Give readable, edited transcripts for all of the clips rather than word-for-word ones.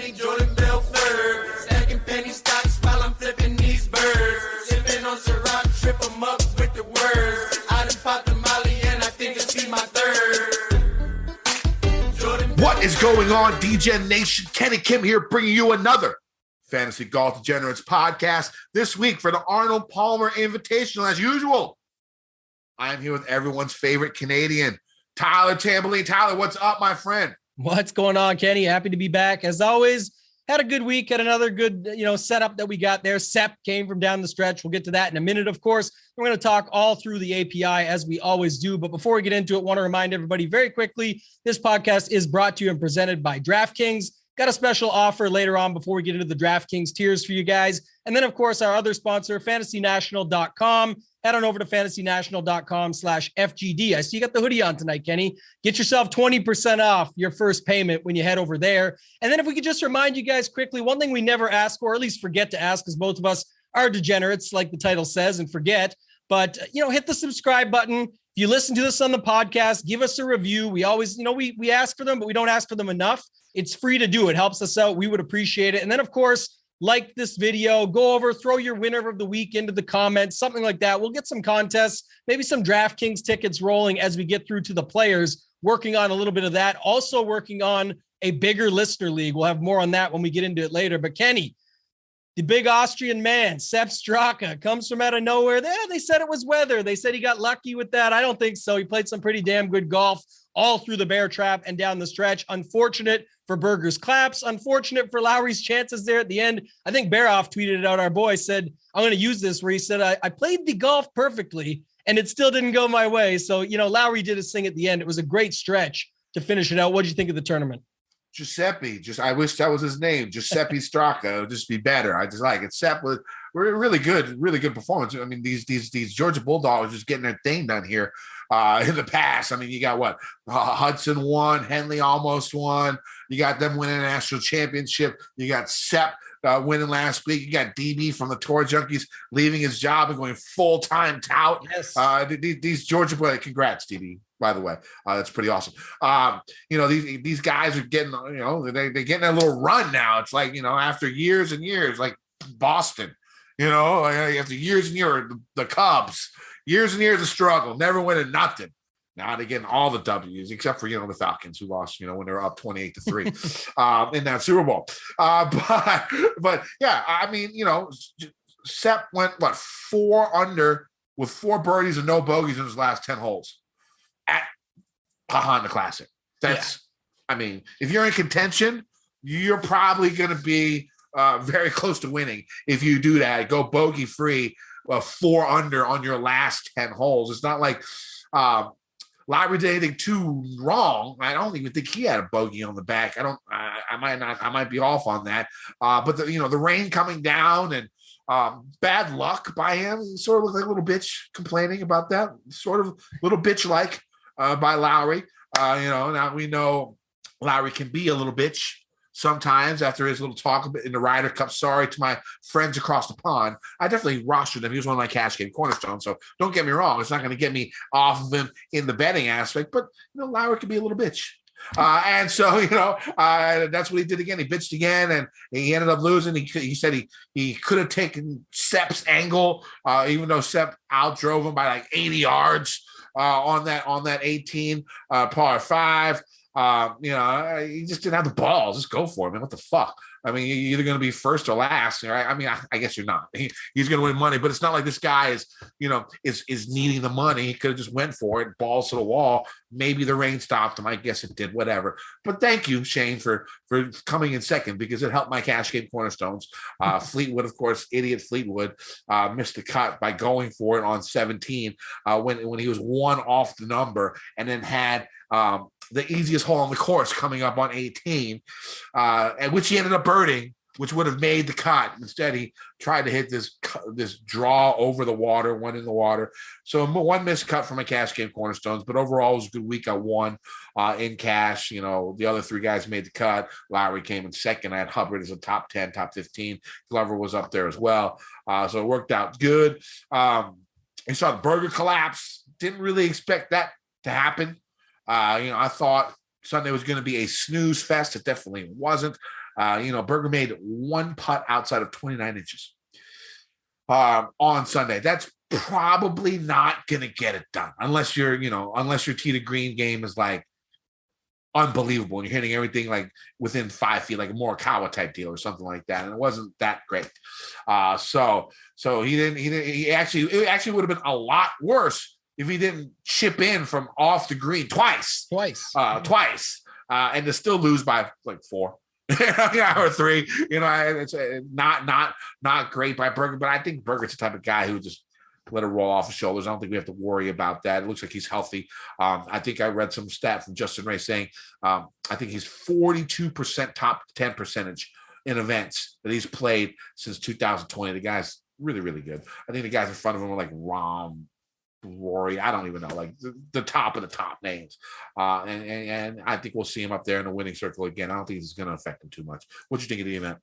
money, Jordan Belfort. Stacking penny stocks while I'm flipping these birds. Sipping on Ciroc, trip 'em up with the words. I done popped the Molly and I think it's be my third. What is going on, Degen Nation? Kenny Kim here, bringing you another Fantasy Golf Degenerates podcast this week for the Arnold Palmer Invitational. As usual, I'm here with everyone's favorite Canadian, Tyler Tamboline. Tyler, what's up, my friend? What's going on, Kenny? Happy to be back. As always, had a good week, had another good, setup that we got there. Sep came from down the stretch. We'll get to that in a minute, of course. We're going to talk all through the API as we always do. But before we get into it, want to remind everybody very quickly, this podcast is brought to you and presented by DraftKings. Got a special offer later on before we get into the DraftKings tiers for you guys. And then, of course, our other sponsor, fantasynational.com. Head on over to fantasynational.com/FGD. I see you got the hoodie on tonight, Kenny. Get yourself 20% off your first payment when you head over there. And then if we could just remind you guys quickly, one thing we never ask, or at least forget to ask, because both of us are degenerates, like the title says, and forget. But, hit the subscribe button. If you listen to this on the podcast, give us a review. We always, we ask for them, but we don't ask for them enough. It's free to do. It helps us out. We would appreciate it. And then, of course, like this video, go over, throw your winner of the week into the comments, something like that. We'll get some contests, maybe some DraftKings tickets rolling as we get through to the players, working on a little bit of that. Also working on a bigger listener league. We'll have more on that when we get into it later. But Kenny, the big Austrian man, Sepp Straka, comes from out of nowhere. They said it was weather. They said he got lucky with that. I don't think so. He played some pretty damn good golf all through the bear trap and down the stretch. Unfortunate for Berger's claps. Unfortunate for Lowry's chances there at the end. I think Baroff tweeted it out. Our boy said, I'm going to use this, where he said, I played the golf perfectly and it still didn't go my way. So, Lowry did his thing at the end. It was a great stretch to finish it out. What did you think of the tournament? Giuseppe, I wish that was his name. Giuseppe Straka. It would just be better. I just like it. Sepp was really good performance. I mean, these Georgia Bulldogs just getting their thing done here in the past. I mean, you got what? Hudson won, Henley almost won. You got them winning a national championship. You got Sepp winning last week. You got DB from the Tour Junkies leaving his job and going full-time tout. Yes. These Georgia boys, congrats, DB. By the way, that's pretty awesome. These guys are getting, they're getting a little run now. It's like, after years and years, like Boston, after years and years, the Cubs, years and years of struggle, never winning nothing. Now they're getting all the W's, except for, the Falcons, who lost, when they were up 28-3 in that Super Bowl. But yeah, I mean, Sepp went, 4 under with 4 birdies and no bogeys in his last 10 holes at Honda Classic. I mean, if you're in contention, you're probably going to be very close to winning if you do that. Go bogey free, 4 under on your last 10 holes. It's not like Lowry did anything too wrong. I don't even think he had a bogey on the back. I might be off on that. But the rain coming down and bad luck by him. He sort of looked like a little bitch complaining about that. Sort of little bitch like by Lowry. Now we know Lowry can be a little bitch sometimes after his little talk in the Ryder Cup. Sorry to my friends across the pond. I definitely rostered him. He was one of my cash game cornerstones. So don't get me wrong. It's not going to get me off of him in the betting aspect, but Lowry can be a little bitch. And so, that's what he did again. He bitched again and he ended up losing. He said he could have taken Sepp's angle, even though Sepp outdrove him by like 80 yards on that 18 par 5. He just didn't have the balls. Just go for it, man. What the fuck? I mean, you're either going to be first or last, right? I mean, I guess you're not. He's going to win money, but it's not like this guy is needing the money. He could have just went for it, balls to the wall. Maybe the rain stopped him. I guess it did, whatever. But thank you, Shane, for coming in second because it helped my cash game cornerstones. Fleetwood, of course, idiot Fleetwood missed the cut by going for it on 17 when he was 1 off the number and then had the easiest hole on the course coming up on 18, and which he ended up birding, which would have made the cut. Instead, he tried to hit this draw over the water, went in the water. So 1 missed cut for my cash game cornerstones, but overall it was a good week. I won in cash. The other 3 guys made the cut. Lowry came in second. I had Hubbard as a top 10, top 15. Glover was up there as well. So it worked out good. I saw the Berger collapse. Didn't really expect that to happen. I thought Sunday was going to be a snooze fest. It definitely wasn't. Berger made one putt outside of 29 inches on Sunday. That's probably not going to get it done unless your tee to green game is like unbelievable and you're hitting everything like within 5 feet, like a Morikawa type deal or something like that. And it wasn't that great. So it actually would have been a lot worse if he didn't chip in from off the green twice, and to still lose by like 4. Or 3. It's not great by Berger, but I think Berger's the type of guy who just let it roll off his shoulders. I don't think we have to worry about that. It looks like he's healthy. I think I read some stat from Justin Ray saying I think he's 42% top 10 percentage in events that he's played since 2020. The guy's really, really good. I think the guys in front of him are like Rahm, Rory, I don't even know, like the top of the top names. And I think we'll see him up there in the winning circle again. I don't think it's going to affect him too much. What do you think of the event?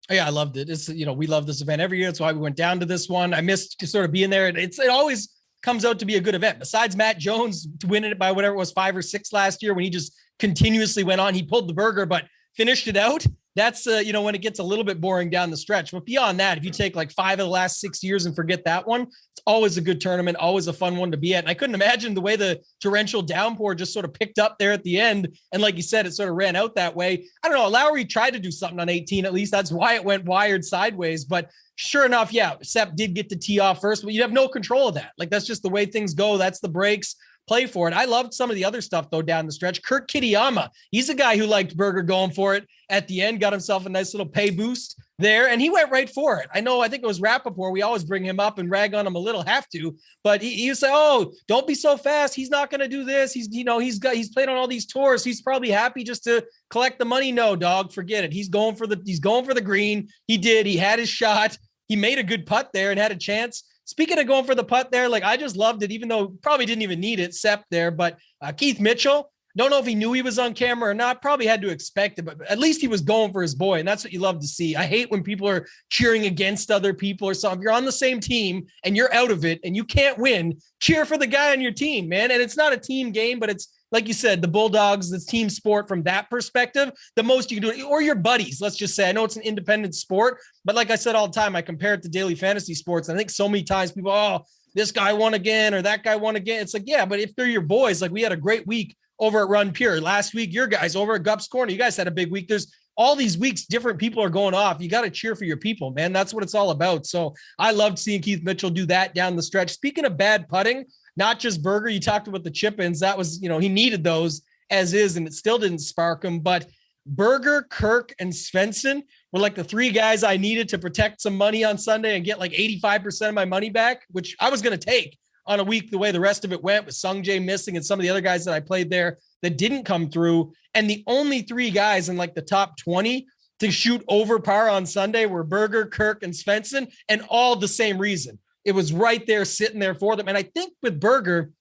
Yeah, I loved it. It's, we love this event every year. That's why we went down to this one. I missed just sort of being there. It always comes out to be a good event. Besides Matt Jones winning it by whatever it was, 5 or 6 last year when he just continuously went on, he pulled the Berger, but finished it out. That's, when it gets a little bit boring down the stretch. But beyond that, if you take like 5 of the last 6 years and forget that one, it's always a good tournament, always a fun one to be at. And I couldn't imagine the way the torrential downpour just sort of picked up there at the end. And like you said, it sort of ran out that way. I don't know. Lowry tried to do something on 18, at least. That's why it went wired sideways. But sure enough, yeah, Sepp did get to tee off first, but you have no control of that. Like, that's just the way things go. That's the breaks. Play for it. I loved some of the other stuff though down the stretch. Kurt Kitayama, he's a guy who liked Berger going for it at the end, got himself a nice little pay boost there, and he went right for it. I think it was Rappaport. We always bring him up and rag on him a little, have to, but he would say, "Oh, don't be so fast. He's not going to do this. He's played on all these tours. He's probably happy just to collect the money." No, dog, forget it. He's going for the green. He did. He had his shot. He made a good putt there and had a chance. Speaking of going for the putt there, like, I just loved it, even though probably didn't even need it, Sepp there. But Keith Mitchell, don't know if he knew he was on camera or not, probably had to expect it, but at least he was going for his boy. And that's what you love to see. I hate when people are cheering against other people or something. If you're on the same team and you're out of it and you can't win, cheer for the guy on your team, man. And it's not a team game, but it's, like you said, the Bulldogs, it's team sport from that perspective. The most you can do, or your buddies, let's just say. I know it's an independent sport, but like I said all the time, I compare it to daily fantasy sports. And I think so many times people, oh, this guy won again or that guy won again. It's like, yeah, but if they're your boys, like we had a great week over at Run Pure. Last week, your guys over at Gups Corner, you guys had a big week. There's all these weeks, different people are going off. You got to cheer for your people, man. That's what it's all about. So I loved seeing Keith Mitchell do that down the stretch. Speaking of bad putting, not just Berger, you talked about the chip-ins. That was, he needed those as is, and it still didn't spark him. But Berger, Kirk, and Svensson were like the 3 guys I needed to protect some money on Sunday and get like 85% of my money back, which I was going to take on a week the way the rest of it went, with Sung Jae missing and some of the other guys that I played there that didn't come through. And the only 3 guys in like the top 20 to shoot over par on Sunday were Berger, Kirk, and Svensson, and all the same reason. It was right there sitting there for them. And I think with Berger,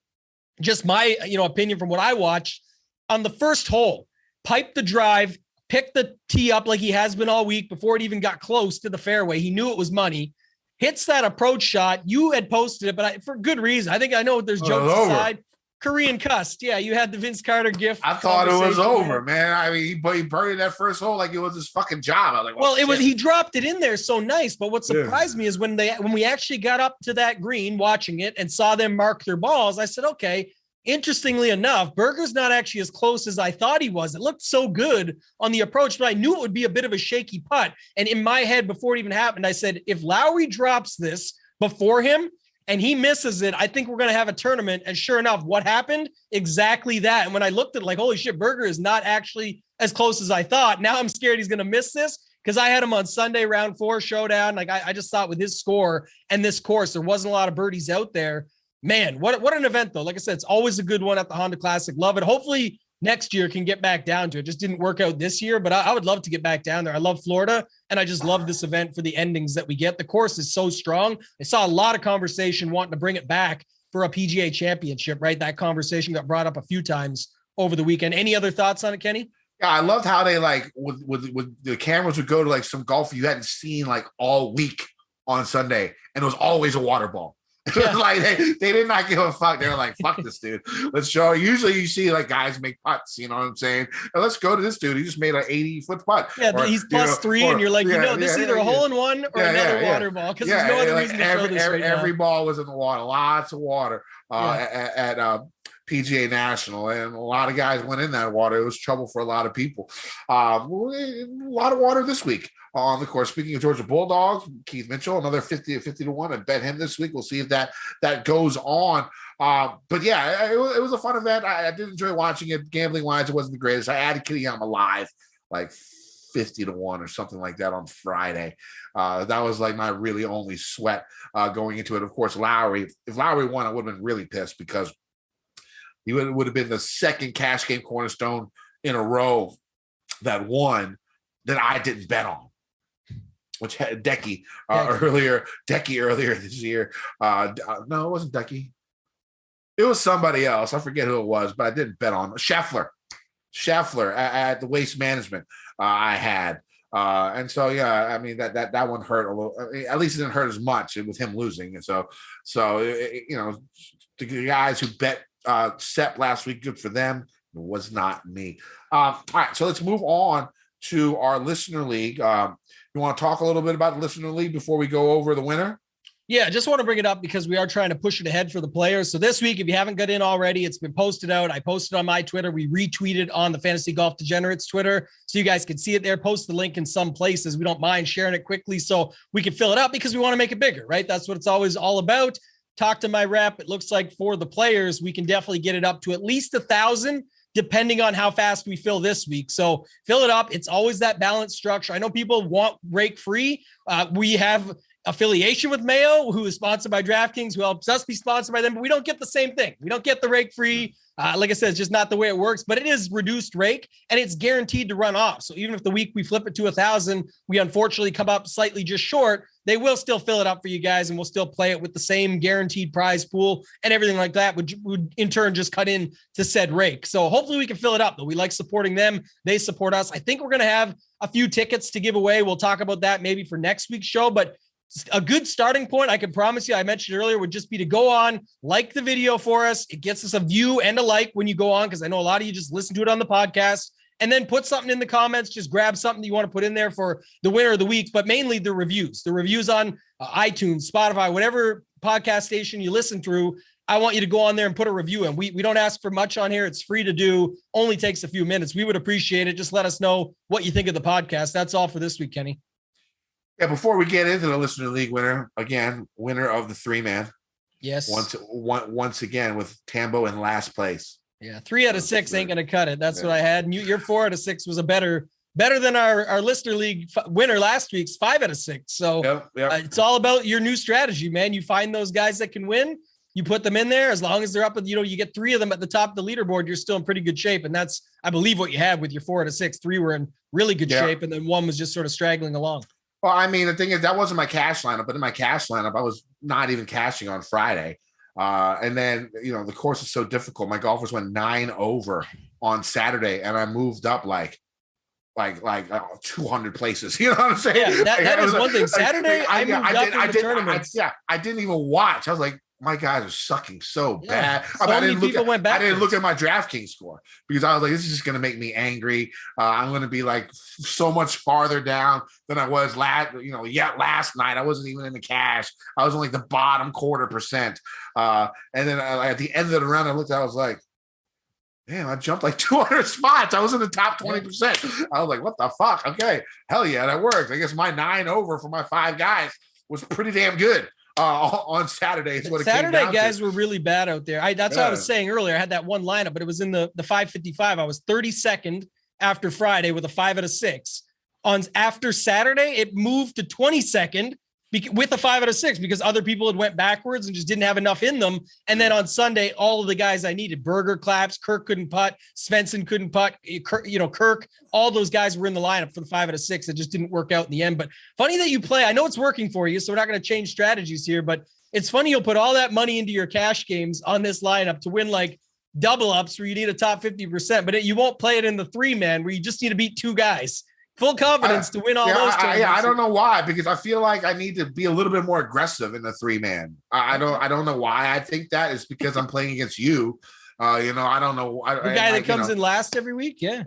just my opinion from what I watched, on the first hole, pipe the drive, pick the tee up like he has been all week before it even got close to the fairway. He knew it was money. Hits that approach shot. You had posted it, but for good reason. I know there's jokes aside. Korean cussed. Yeah, you had the Vince Carter gift. I thought it was over, man. I mean, he buried that first hole like it was his fucking job. I was like, well, it was. He dropped it in there so nice. But what surprised me is when we actually got up to that green, watching it and saw them mark their balls, I said, okay. Interestingly enough, Berger's not actually as close as I thought he was. It looked so good on the approach, but I knew it would be a bit of a shaky putt. And in my head, before it even happened, I said, if Lowry drops this before him and he misses it, I think we're going to have a tournament. And sure enough, what happened? Exactly that. And when I looked at it, like, holy shit, Berger is not actually as close as I thought. Now I'm scared he's going to miss this, because I had him on Sunday, round 4 showdown. Like I just thought with his score and this course, there wasn't a lot of birdies out there. Man, what an event, though. Like I said, it's always a good one at the Honda Classic. Love it. Hopefully next year can get back down to it. Just didn't work out this year, but I would love to get back down there. I love Florida, and I just love this event for the endings that we get. The course is so strong. I saw a lot of conversation wanting to bring it back for a PGA championship, right? That conversation got brought up a few times over the weekend. Any other thoughts on it, Kenny? Yeah, I loved how they with the cameras would go to like some golf you hadn't seen like all week on Sunday, and it was always a water ball. It was like they did not give a fuck. They were like, fuck this dude. Let's show. Usually you see like guys make putts, you know what I'm saying? And let's go to this dude. He just made an 80-foot putt. Yeah, or, he's plus 3, and you're like, this is either a hole in one or another water ball, because there's no other reason to show this right now. Every ball was in the water, lots of water at PGA National, and a lot of guys went in that water. It was trouble for a lot of people. A lot of water this week on the course. Speaking of Georgia Bulldogs, Keith Mitchell, another 50 to 1. I bet him this week. We'll see if that goes on. But yeah, it was a fun event. I did enjoy watching it. Gambling wise, it wasn't the greatest. I added Kittyham alive like 50 to 1 or something like that on Friday. That was like my really only sweat going into it. Of course, Lowry. If Lowry won, I would have been really pissed, because he would have been the second cash game cornerstone in a row that won that I didn't bet on, which had Decky earlier this year. No, it wasn't Decky. It was somebody else. I forget who it was, but I didn't bet on Scheffler at the Waste Management. I had. And so, yeah, I mean, that one hurt a little. At least it didn't hurt as much with him losing. And so the guys who bet Sepp last week, good for them. It was not me. All right, so let's move on to our listener league. You want to talk a little bit about the listener league before we go over the winner? Yeah, just want to bring it up because we are trying to push it ahead for the players. So this week, if you haven't got in already, it's been posted out. I posted on my Twitter. We retweeted on the Fantasy Golf Degenerates Twitter, so you guys can see it there. Post the link in some places. We don't mind sharing it quickly so we can fill it up, because we want to make it bigger, right? That's what it's always all about. Talk to my rep. It looks like for the players, we can definitely get it up to at least 1,000, depending on how fast we fill this week. So fill it up. It's always that balanced structure. I know people want rake free. We have affiliation with Mayo, who is sponsored by DraftKings, who helps us be sponsored by them, but we don't get the same thing. We don't get the rake free. Like I said, it's just not the way it works, but it is reduced rake and it's guaranteed to run off. So even if the week we flip it to 1,000, we unfortunately come up slightly just short, they will still fill it up for you guys, and we'll still play it with the same guaranteed prize pool and everything like that, which would in turn just cut in to said rake. So hopefully we can fill it up, though. We like supporting them. They support us. I think we're going to have a few tickets to give away. We'll talk about that maybe for next week's show, but a good starting point, I can promise you, I mentioned earlier, would just be to go on, like the video for us. It gets us a view and a like when you go on, because I know a lot of you just listen to it on the podcast, and then put something in the comments. Just grab something that you want to put in there for the winner of the week, but mainly the reviews on iTunes, Spotify, whatever podcast station you listen through. I want you to go on there and put a review in. We don't ask for much on here. It's free to do, only takes a few minutes. We would appreciate it. Just let us know what you think of the podcast. That's all for this week, Kenny. Yeah, before we get into the listener league winner, again, winner of the 3-man. Yes. Once again with Tambo in last place. Yeah, 3 out of 6 ain't gonna cut it. That's what I had. And your 4 out of 6 was a better than our listener league winner last week's 5 out of 6. So yep. It's all about your new strategy, man. You find those guys that can win, you put them in there. As long as they're up, you get 3 of them at the top of the leaderboard, you're still in pretty good shape. And that's, I believe, what you had with your 4 out of 6. 3 were in really good shape, and then 1 was just sort of straggling along. Well, I mean, the thing is, that wasn't my cash lineup, but in my cash lineup, I was not even cashing on Friday. And then, the course is so difficult. My golfers went 9 over on Saturday, and I moved up like 200 places. You know what I'm saying? Yeah, that is one thing. Saturday, I didn't even watch. I was like, my guys are sucking so bad. I didn't look at my DraftKings score, because I was like, this is just going to make me angry. I'm going to be like so much farther down than I was last night. I wasn't even in the cash. I was only the bottom 0.25%. And then at the end of the round, I looked, I was like, damn, I jumped like 200 spots. I was in the top 20%. I was like, what the fuck? Okay. Hell yeah, that worked. I guess my 9 over for my 5 guys was pretty damn good. On Saturday is what it came down guys to. Were really bad out there. That's what I was saying earlier. I had that one lineup, but it was in the 555. I was 32nd after Friday with a 5 out of 6. After Saturday, it moved to 22nd with a 5 out of 6 because other people had went backwards and just didn't have enough in them. And then on Sunday, all of the guys I needed, Berger claps, Kirk couldn't putt, Svensson couldn't putt, Kirk, all those guys were in the lineup for the 5 out of 6. It just didn't work out in the end. But funny that you play. I know it's working for you, so we're not going to change strategies here, but it's funny you'll put all that money into your cash games on this lineup to win like double ups where you need a top 50%, but you won't play it in the 3-man where you just need to beat 2 guys. full confidence to win all those tournaments. I don't know why, because I feel like I need to be a little bit more aggressive in the 3-man. I don't know why I think that. It's because I'm playing against you. I don't know. The guy that comes in last every week. Yeah.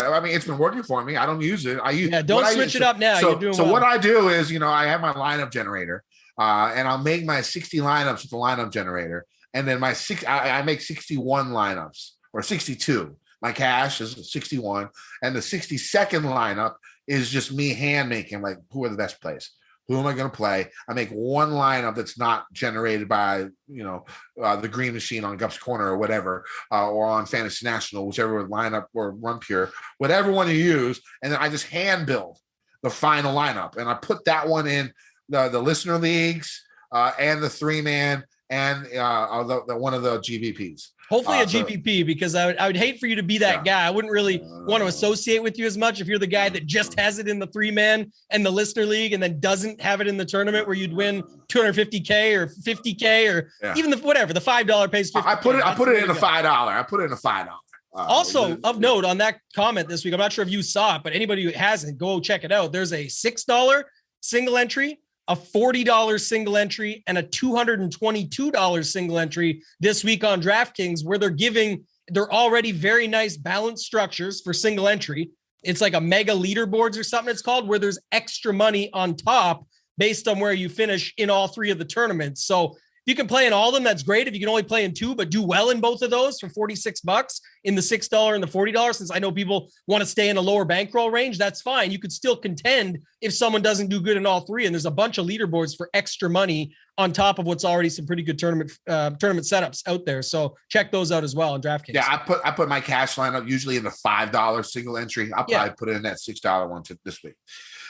I mean, it's been working for me. I don't use it. Don't switch it up now. You're doing well. What I do is, I have my lineup generator, and I'll make my 60 lineups with the lineup generator, and then I make 61 lineups or 62. My cash is 61, and the 62nd lineup is just me hand making, like, who are the best plays? Who am I going to play? I make one lineup that's not generated by, the Green Machine on Gups Corner or whatever, or on Fantasy National, whichever lineup, or Run Pure, whatever one you use. And then I just hand build the final lineup. And I put that one in the listener leagues and the 3-man and one of the GVPs. Hopefully a GPP, because I would hate for you to be that guy. I wouldn't really want to associate with you as much if you're the guy that just has it in the 3-man and the listener league and then doesn't have it in the tournament where you'd win $250K or $50K or even the $5 pays $50K. I put it in a $5. I put it in a $5. Also, of note on that comment this week, I'm not sure if you saw it, but anybody who hasn't, go check it out. There's a $6 single entry, a $40 single entry, and a $222 single entry this week on DraftKings, where they're already very nice balanced structures for single entry. It's like a mega leaderboards or something it's called, where there's extra money on top based on where you finish in all 3 of the tournaments. So if you can play in all of them, that's great. If you can only play in 2, but do well in both of those for $46 in the $6 and the $40, since I know people want to stay in a lower bankroll range, that's fine. You could still contend if someone doesn't do good in all 3. And there's a bunch of leaderboards for extra money on top of what's already some pretty good tournament setups out there. So check those out as well on DraftKings. Yeah, I put my cash lineup usually in the $5 single entry. I'll probably put it in that $6 one this week.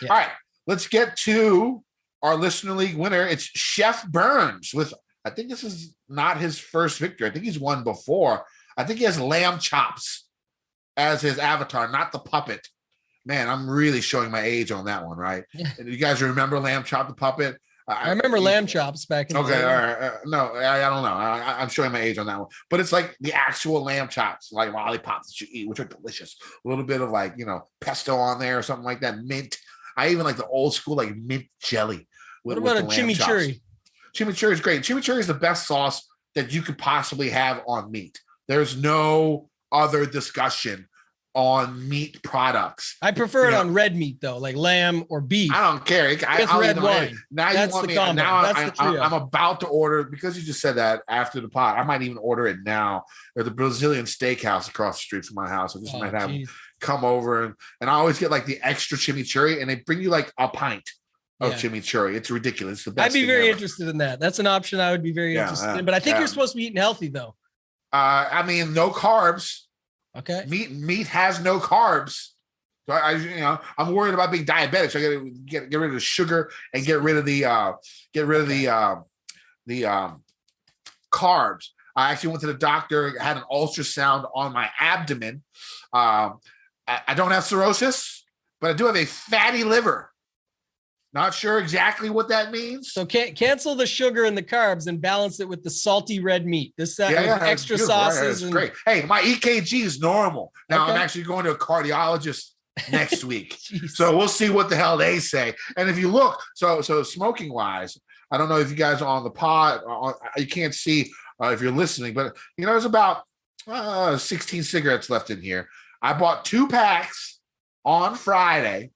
Yeah. All right, let's get to our listener league winner. It's Chef Burns with, I think this is not his first victory. I think he's won before. I think he has lamb chops as his avatar, not the puppet. Man, I'm really showing my age on that one, right? Yeah. You guys remember Lamb Chop the puppet? I remember lamb chops back in the day. Okay, all right. No, I don't know. I'm showing my age on that one. But it's like the actual lamb chops, like lollipops that you eat, which are delicious. A little bit of pesto on there or something like that. Mint. I even like the old school mint jelly. What about a chimichurri? Chimichurri is great. Chimichurri is the best sauce that you could possibly have on meat. There's no other discussion on meat products. I prefer it on red meat though, like lamb or beef. I don't care. With red wine. Now you want me. Now I'm about to order, because you just said that after the pot. I might even order it now. There's a Brazilian steakhouse across the street from my house. I just might have them come over, and I always get the extra chimichurri, and they bring you a pint of chimichurri. It's ridiculous. It's the best. I'd be very interested in that. That's an option I would be very interested in. But I think you're supposed to be eating healthy though. I mean, no carbs. Okay. Meat has no carbs. So I'm worried about being diabetic. So I got to get rid of the sugar and get rid of the carbs. I actually went to the doctor, had an ultrasound on my abdomen. I don't have cirrhosis, but I do have a fatty liver. Not sure exactly what that means. So cancel the sugar and the carbs and balance it with the salty red meat. Extra sauces. Right, great. Hey, my EKG is normal. Now I'm actually going to a cardiologist next week. So we'll see what the hell they say. And if you look, so smoking wise, I don't know if you guys are on the pod, you can't see if you're listening, but there's about 16 cigarettes left in here. I bought 2 packs on Friday.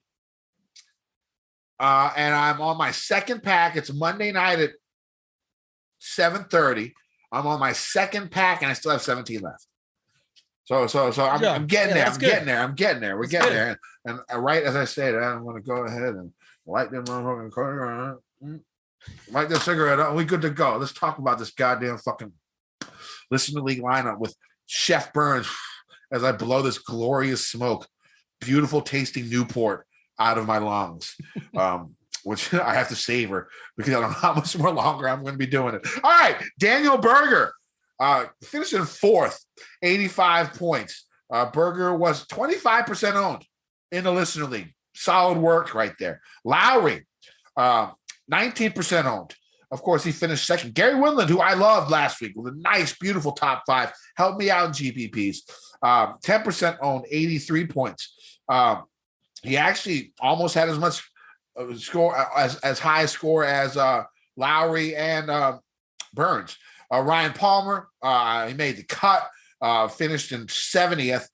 And I'm on my second pack. It's Monday night at 7:30. I'm on my second pack, and I still have 17 left. So I'm getting there. I'm getting there. We're getting there. And right as I said, I'm going to go ahead and light them motherfucking light the cigarette up. We good to go. Let's talk about this goddamn fucking listen to league lineup with Chef Burns as I blow this glorious smoke, beautiful tasting Newport out of my lungs, which I have to savor because I don't know how much more longer I'm going to be doing it. All right, Daniel Berger finished in 4th, 85 points. Berger was 25% owned in the listener league. Solid work right there. Lowry, 19% owned. Of course, he finished 2nd. Gary Winland, who I loved last week with a nice, beautiful top 5, helped me out in GPPs. 10% owned, 83 points. He actually almost had as much score as high a score as Lowry and Burns. Ryan Palmer, he made the cut, finished in 70th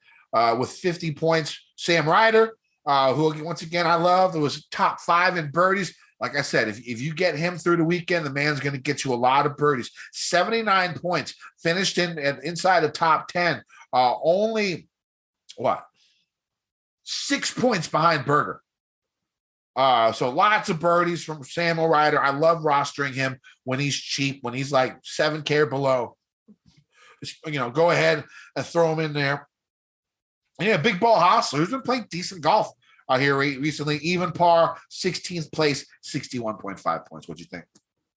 with 50 points. Sam Ryder, who once again I love, it was top 5 in birdies. Like I said, if you get him through the weekend, the man's going to get you a lot of birdies. 79 points, finished inside the top 10. Only 6 points behind Berger. So lots of birdies from Samuel Ryder. I love rostering him when he's cheap, when he's like 7K or below. Just, go ahead and throw him in there. And yeah, Big Ball Hostler, who's been playing decent golf here recently. Even par, 16th place, 61.5 points. What do you think?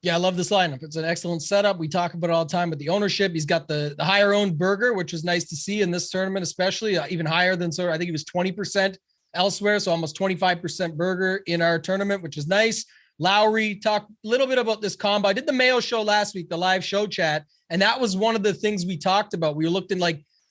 Yeah, I love this lineup. It's an excellent setup. We talk about it all the time with the ownership. He's got the higher owned Berger, which was nice to see in this tournament, especially even higher than I think he was 20% elsewhere. So almost 25% Berger in our tournament, which is nice. Lowry, talked a little bit about this combo. I did the Mayo show last week, the live show chat. And that was one of the things we talked about. We looked in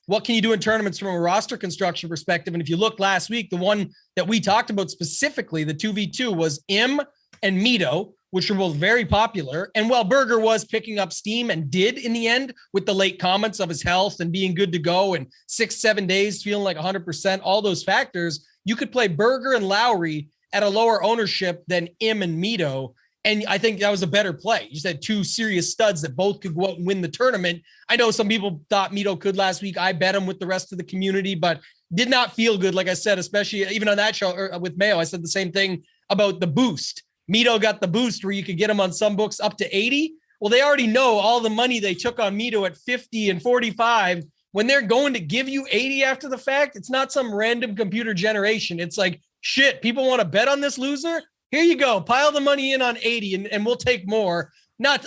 what can you do in tournaments from a roster construction perspective? And if you look last week, the one that we talked about specifically, the 2v2 was Im and Mito, which were both very popular. And while Berger was picking up steam and did in the end with the late comments of his health and being good to go and 6-7 days feeling like 100%, all those factors, you could play Berger and Lowry at a lower ownership than Im and Mito. And I think that was a better play. You said 2 serious studs that both could go out and win the tournament. I know some people thought Mito could last week. I bet him with the rest of the community, but did not feel good. Like I said, especially even on that show with Mayo, I said the same thing about the boost. Mito got the boost where you could get him on some books up to 80. Well, they already know all the money they took on Mito at 50 and 45. When they're going to give you 80 after the fact, it's not some random computer generation. It's like, shit, people want to bet on this loser? Here you go. Pile the money in on 80 and we'll take more. Not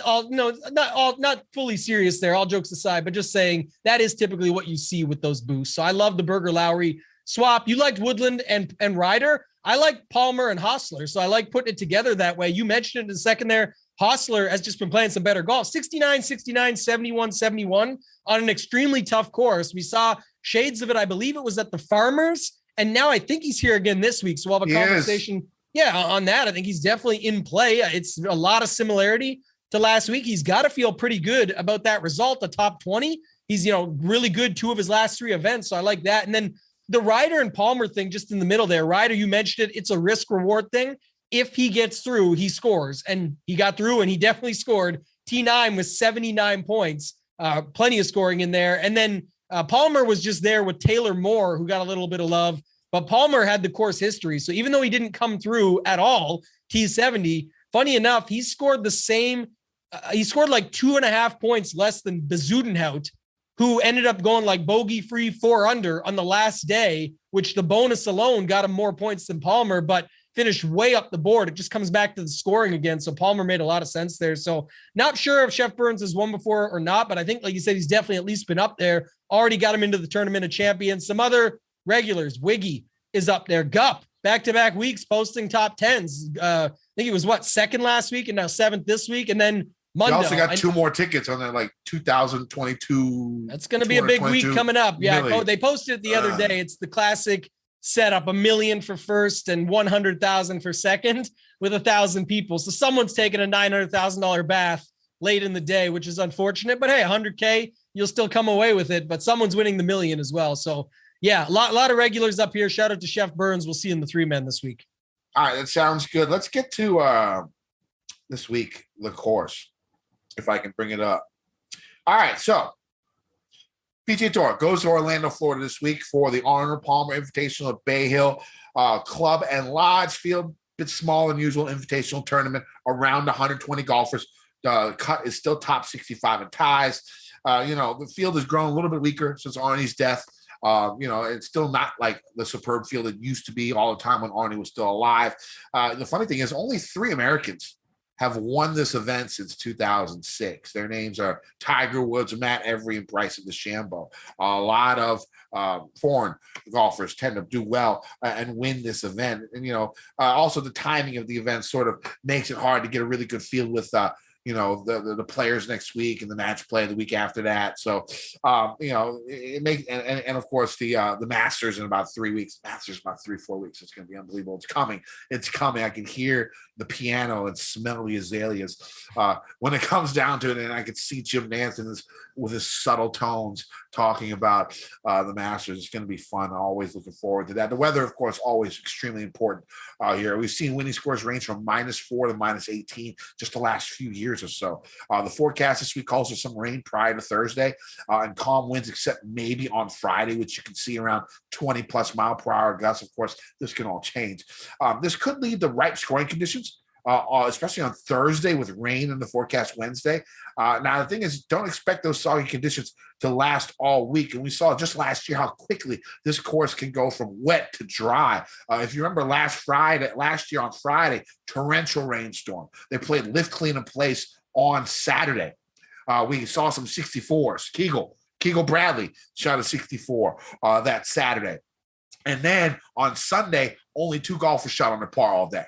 fully serious there, all jokes aside, but just saying that is typically what you see with those boosts. So I love the Berger Lowry swap. You liked Woodland and Ryder. I like Palmer and Hostler. So I like putting it together that way. You mentioned it in a second there. Hostler has just been playing some better golf. 69, 69, 71, 71 on an extremely tough course. We saw shades of it. I believe it was at the Farmers. And now I think he's here again this week. So we'll have a conversation. Yeah, on that. I think he's definitely in play. It's a lot of similarity to last week. He's got to feel pretty good about that result, the top 20. He's, really good 2 of his last 3 events. So I like that. And then the Ryder and Palmer thing just in the middle there. Ryder, you mentioned it. It's a risk reward thing. If he gets through, he scores. And he got through and he definitely scored. T9 with 79 points. Plenty of scoring in there. And then Palmer was just there with Taylor Moore, who got a little bit of love. But Palmer had the course history. So even though he didn't come through at all, T70, funny enough, he scored the same. He scored like 2.5 points less than Bezuidenhout, who ended up going like bogey-free 4 under on the last day, which the bonus alone got him more points than Palmer, but finished way up the board. It just comes back to the scoring again. So Palmer made a lot of sense there. So not sure if Chef Burns has won before or not, but I think, like you said, he's definitely at least been up there. Already got him into the Tournament of Champions. Some other regulars, Wiggy is up there. Gup, back-to-back weeks posting top 10s. I think he was second last week and now 7th this week. And then Monday. You also got 2 more tickets on there, like 2022. That's going to be a big week coming up. Yeah, million. they posted it the other day. It's the classic setup, $1 million for first and 100,000 for second with 1,000 people. So someone's taking a $900,000 bath late in the day, which is unfortunate. But hey, 100K, you'll still come away with it. But someone's winning the $1 million as well. So yeah, a lot of regulars up here. Shout out to Chef Burns. We'll see you in the 3-man this week. All right, that sounds good. Let's get to this week, the course, if I can bring it up. All right, so PGA Tour goes to Orlando, Florida this week for the Arnold Palmer Invitational at Bay Hill Club and Lodge Field. Bit small than usual invitational tournament, around 120 golfers. The cut is still top 65 in ties. The field has grown a little bit weaker since Arnie's death. It's still not like the superb field it used to be all the time when Arnie was still alive. The funny thing is only 3 Americans have won this event since 2006. Their names are Tiger Woods, Matt Every, and Bryson DeChambeau. A lot of foreign golfers tend to do well and win this event. And, also the timing of the event sort of makes it hard to get a really good feel with the players next week and the match play the week after that. So, it makes, and of course the Masters in about 3 weeks. Masters about 3-4 weeks. It's going to be unbelievable. It's coming. It's coming. I can hear the piano and smell the azaleas when it comes down to it, and I could see Jim Nantz with his subtle tones talking about the Masters. It's going to be fun. Always looking forward to that. The weather, of course, always extremely important here. We've seen winning scores range from -4 to -18 just the last few years or so. The forecast this week calls for some rain prior to Thursday and calm winds, except maybe on Friday, which you can see around 20+ mile per hour gusts. Of course, this can all change. This could lead to ripe scoring conditions, especially on Thursday with rain in the forecast Wednesday. Now, the thing is, don't expect those soggy conditions to last all week. And we saw just last year how quickly this course can go from wet to dry. If you remember last year on Friday, torrential rainstorm. They played lift, clean, and place on Saturday. We saw some 64s. Kegel Bradley shot a 64 that Saturday. And then on Sunday, only 2 golfers shot on the par all day.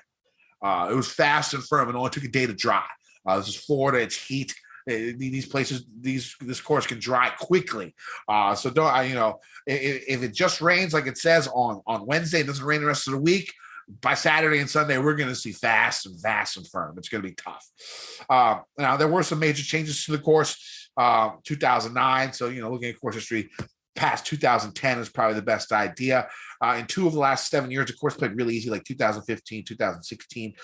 It was fast and firm and only took a day to dry. This is Florida. It's heat. These places, this course can dry quickly. So don't, if it just rains like it says on Wednesday, it doesn't rain the rest of the week, by Saturday and Sunday, we're going to see fast and firm. It's going to be tough. Now, there were some major changes to the course, 2009. So, looking at course history, past 2010 is probably the best idea. In 2 of the last 7 years, the course played really easy, like 2015, 2016.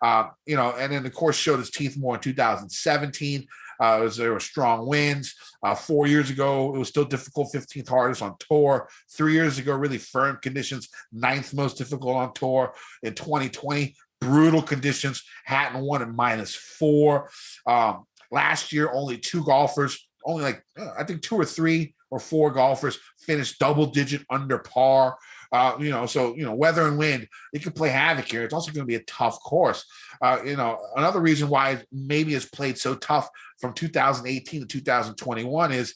And then the course showed its teeth more in 2017. There were strong winds. 4 years ago, it was still difficult, 15th hardest on tour. 3 years ago, really firm conditions, 9th most difficult on tour. In 2020, brutal conditions. Hatton won at -4. Last year, only 2 golfers, I think 2 or 3 or 4 golfers finished double-digit under par. Weather and wind, it can play havoc here. It's also going to be a tough course. Another reason why maybe it's played so tough from 2018 to 2021 is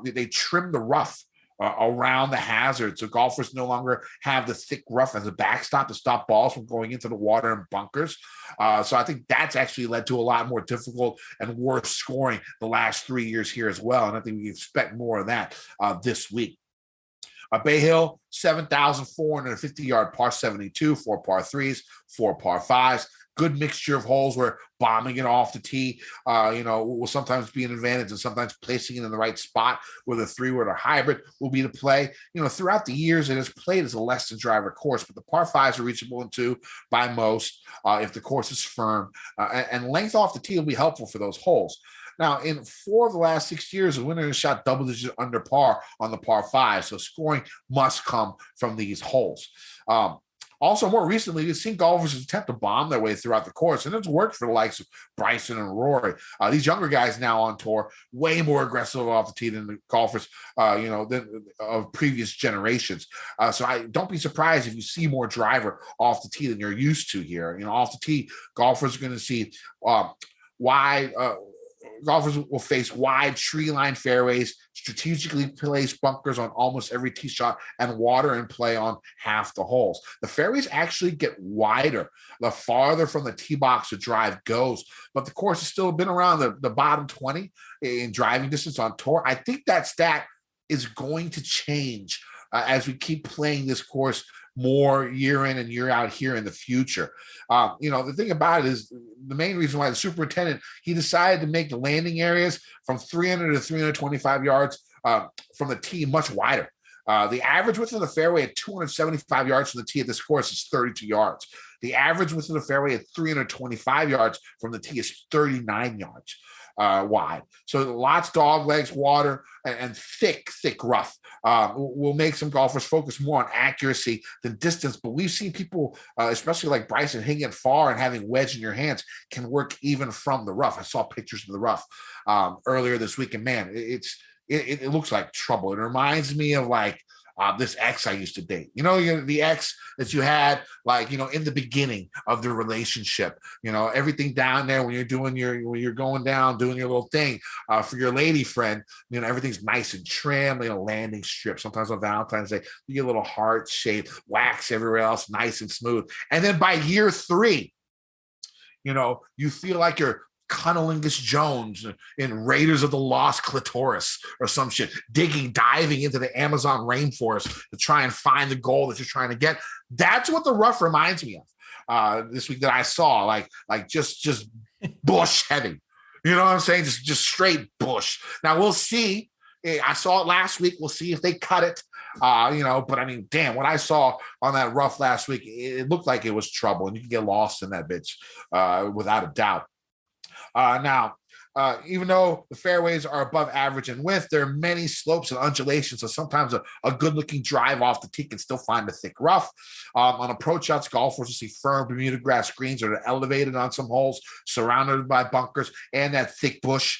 they trimmed the rough around the hazard. So golfers no longer have the thick rough as a backstop to stop balls from going into the water and bunkers. So I think that's actually led to a lot more difficult and worse scoring the last 3 years here as well. And I think we expect more of that this week. Bay Hill, 7,450-yard par 72, 4 par 3s, 4 par 5s. Good mixture of holes where bombing it off the tee, will sometimes be an advantage, and sometimes placing it in the right spot with a 3-wood or hybrid will be the play. Throughout the years, it has played as a less than driver course, but the par 5s are reachable in 2 by most if the course is firm, and length off the tee will be helpful for those holes. Now, in 4 of the last 6 years, the winner has shot double-digit under par on the par 5, so scoring must come from these holes. Also, more recently, we've seen golfers attempt to bomb their way throughout the course, and it's worked for the likes of Bryson and Rory. These younger guys now on tour, way more aggressive off the tee than the golfers, than of previous generations. So I don't be surprised if you see more driver off the tee than you're used to here. Off the tee, golfers are going to see wide. Golfers will face wide tree-lined fairways, strategically placed bunkers on almost every tee shot, and water in play on half the holes. The fairways actually get wider the farther from the tee box the drive goes, but the course has still been around the bottom 20 in driving distance on tour. I think that stat is going to change as we keep playing this course more year in and year out here in the future. The thing about it is the main reason why the superintendent, he decided to make the landing areas from 300 to 325 yards from the tee much wider. The average width of the fairway at 275 yards from the tee at this course is 32 yards. The average width of the fairway at 325 yards from the tee is 39 yards wide. So lots dog legs, water, and thick rough will make some golfers focus more on accuracy than distance. But we've seen people, especially like Bryson, hitting it far and having wedge in your hands can work even from the rough. I saw pictures of the rough earlier this week, and man, it looks like trouble. It reminds me of like this ex I used to date. The ex that you had, in the beginning of the relationship. Everything down there when you're going down, doing your little thing for your lady friend. Everything's nice and trim. Landing strip. Sometimes on Valentine's Day, you get a little heart shape, wax everywhere else, nice and smooth. And then by year 3, you feel like you're Cunnilingus Jones in Raiders of the Lost Clitoris or some shit, diving into the Amazon rainforest to try and find the goal that you're trying to get. That's what the rough reminds me of this week that I saw, like just bush heavy. You know what I'm saying? Just straight bush. Now we'll see. I saw it last week. We'll see if they cut it. But I mean, damn, what I saw on that rough last week, it looked like it was trouble, and you can get lost in that bitch without a doubt. Now, even though the fairways are above average in width, there are many slopes and undulations, so sometimes a good-looking drive off the tee can still find a thick rough. On approach shots, golfers will see firm Bermuda grass greens that are elevated on some holes, surrounded by bunkers and that thick bush.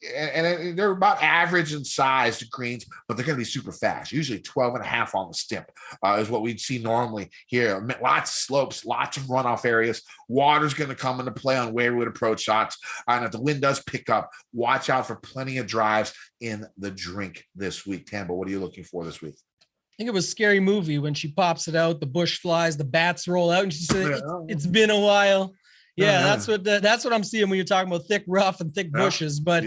And they're about average in size, the greens, but they're going to be super fast. Usually 12 and a half on the stimp is what we'd see normally here. Lots of slopes, lots of runoff areas. Water's going to come into play on wayward approach shots. And if the wind does pick up, watch out for plenty of drives in the drink this week. Tambo, what are you looking for this week? I think it was Scary Movie when she pops it out, the bush flies, the bats roll out, and she said, it's been a while. Yeah, that's what I'm seeing when you're talking about thick rough and thick bushes. But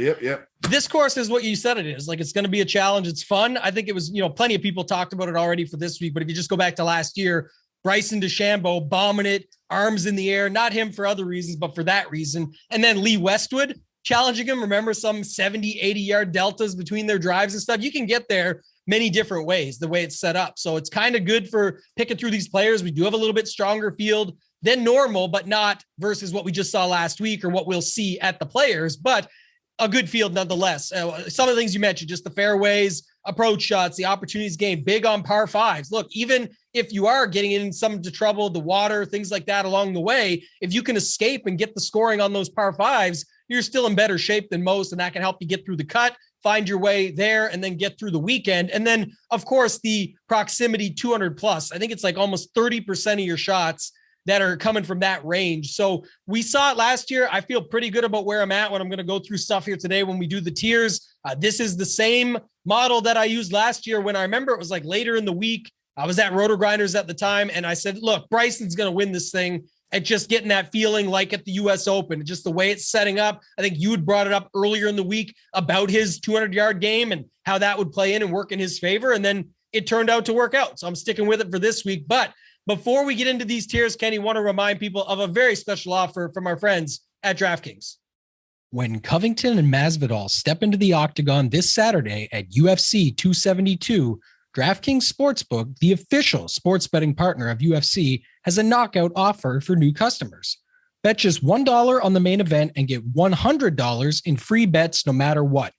this course is what you said it is. Like, it's going to be a challenge. It's fun. I think it was, plenty of people talked about it already for this week. But if you just go back to last year, Bryson DeChambeau bombing it, arms in the air, not him for other reasons, but for that reason. And then Lee Westwood challenging him. Remember, some 70, 80-yard deltas between their drives and stuff. You can get there many different ways, the way it's set up. So it's kind of good for picking through these players. We do have a little bit stronger field than normal, but not versus what we just saw last week or what we'll see at the Players, but a good field nonetheless. Some of the things you mentioned, just the fairways, approach shots, the opportunities game, big on par fives. Look, even if you are getting in some trouble, the water, things like that along the way, if you can escape and get the scoring on those par fives, you're still in better shape than most, and that can help you get through the cut, find your way there, and then get through the weekend. And then, of course, the proximity 200 plus. I think it's like almost 30% of your shots that are coming from that range. So we saw it last year. I feel pretty good about where I'm at when I'm going to go through stuff here today when we do the tiers. This is the same model that I used last year when I remember it was like later in the week. I was at Roto Grinders at the time, and I said, look, Bryson's going to win this thing at just getting that feeling like at the U.S. Open, just the way it's setting up. I think you had brought it up earlier in the week about his 200-yard game and how that would play in and work in his favor, and then it turned out to work out. So I'm sticking with it for this week. But before we get into these tiers, Kenny, want to remind people of a very special offer from our friends at DraftKings. When Covington and Masvidal step into the octagon this Saturday at UFC 272, DraftKings Sportsbook, the official sports betting partner of UFC, has a knockout offer for new customers. Bet just $1 on the main event and get $100 in free bets no matter what.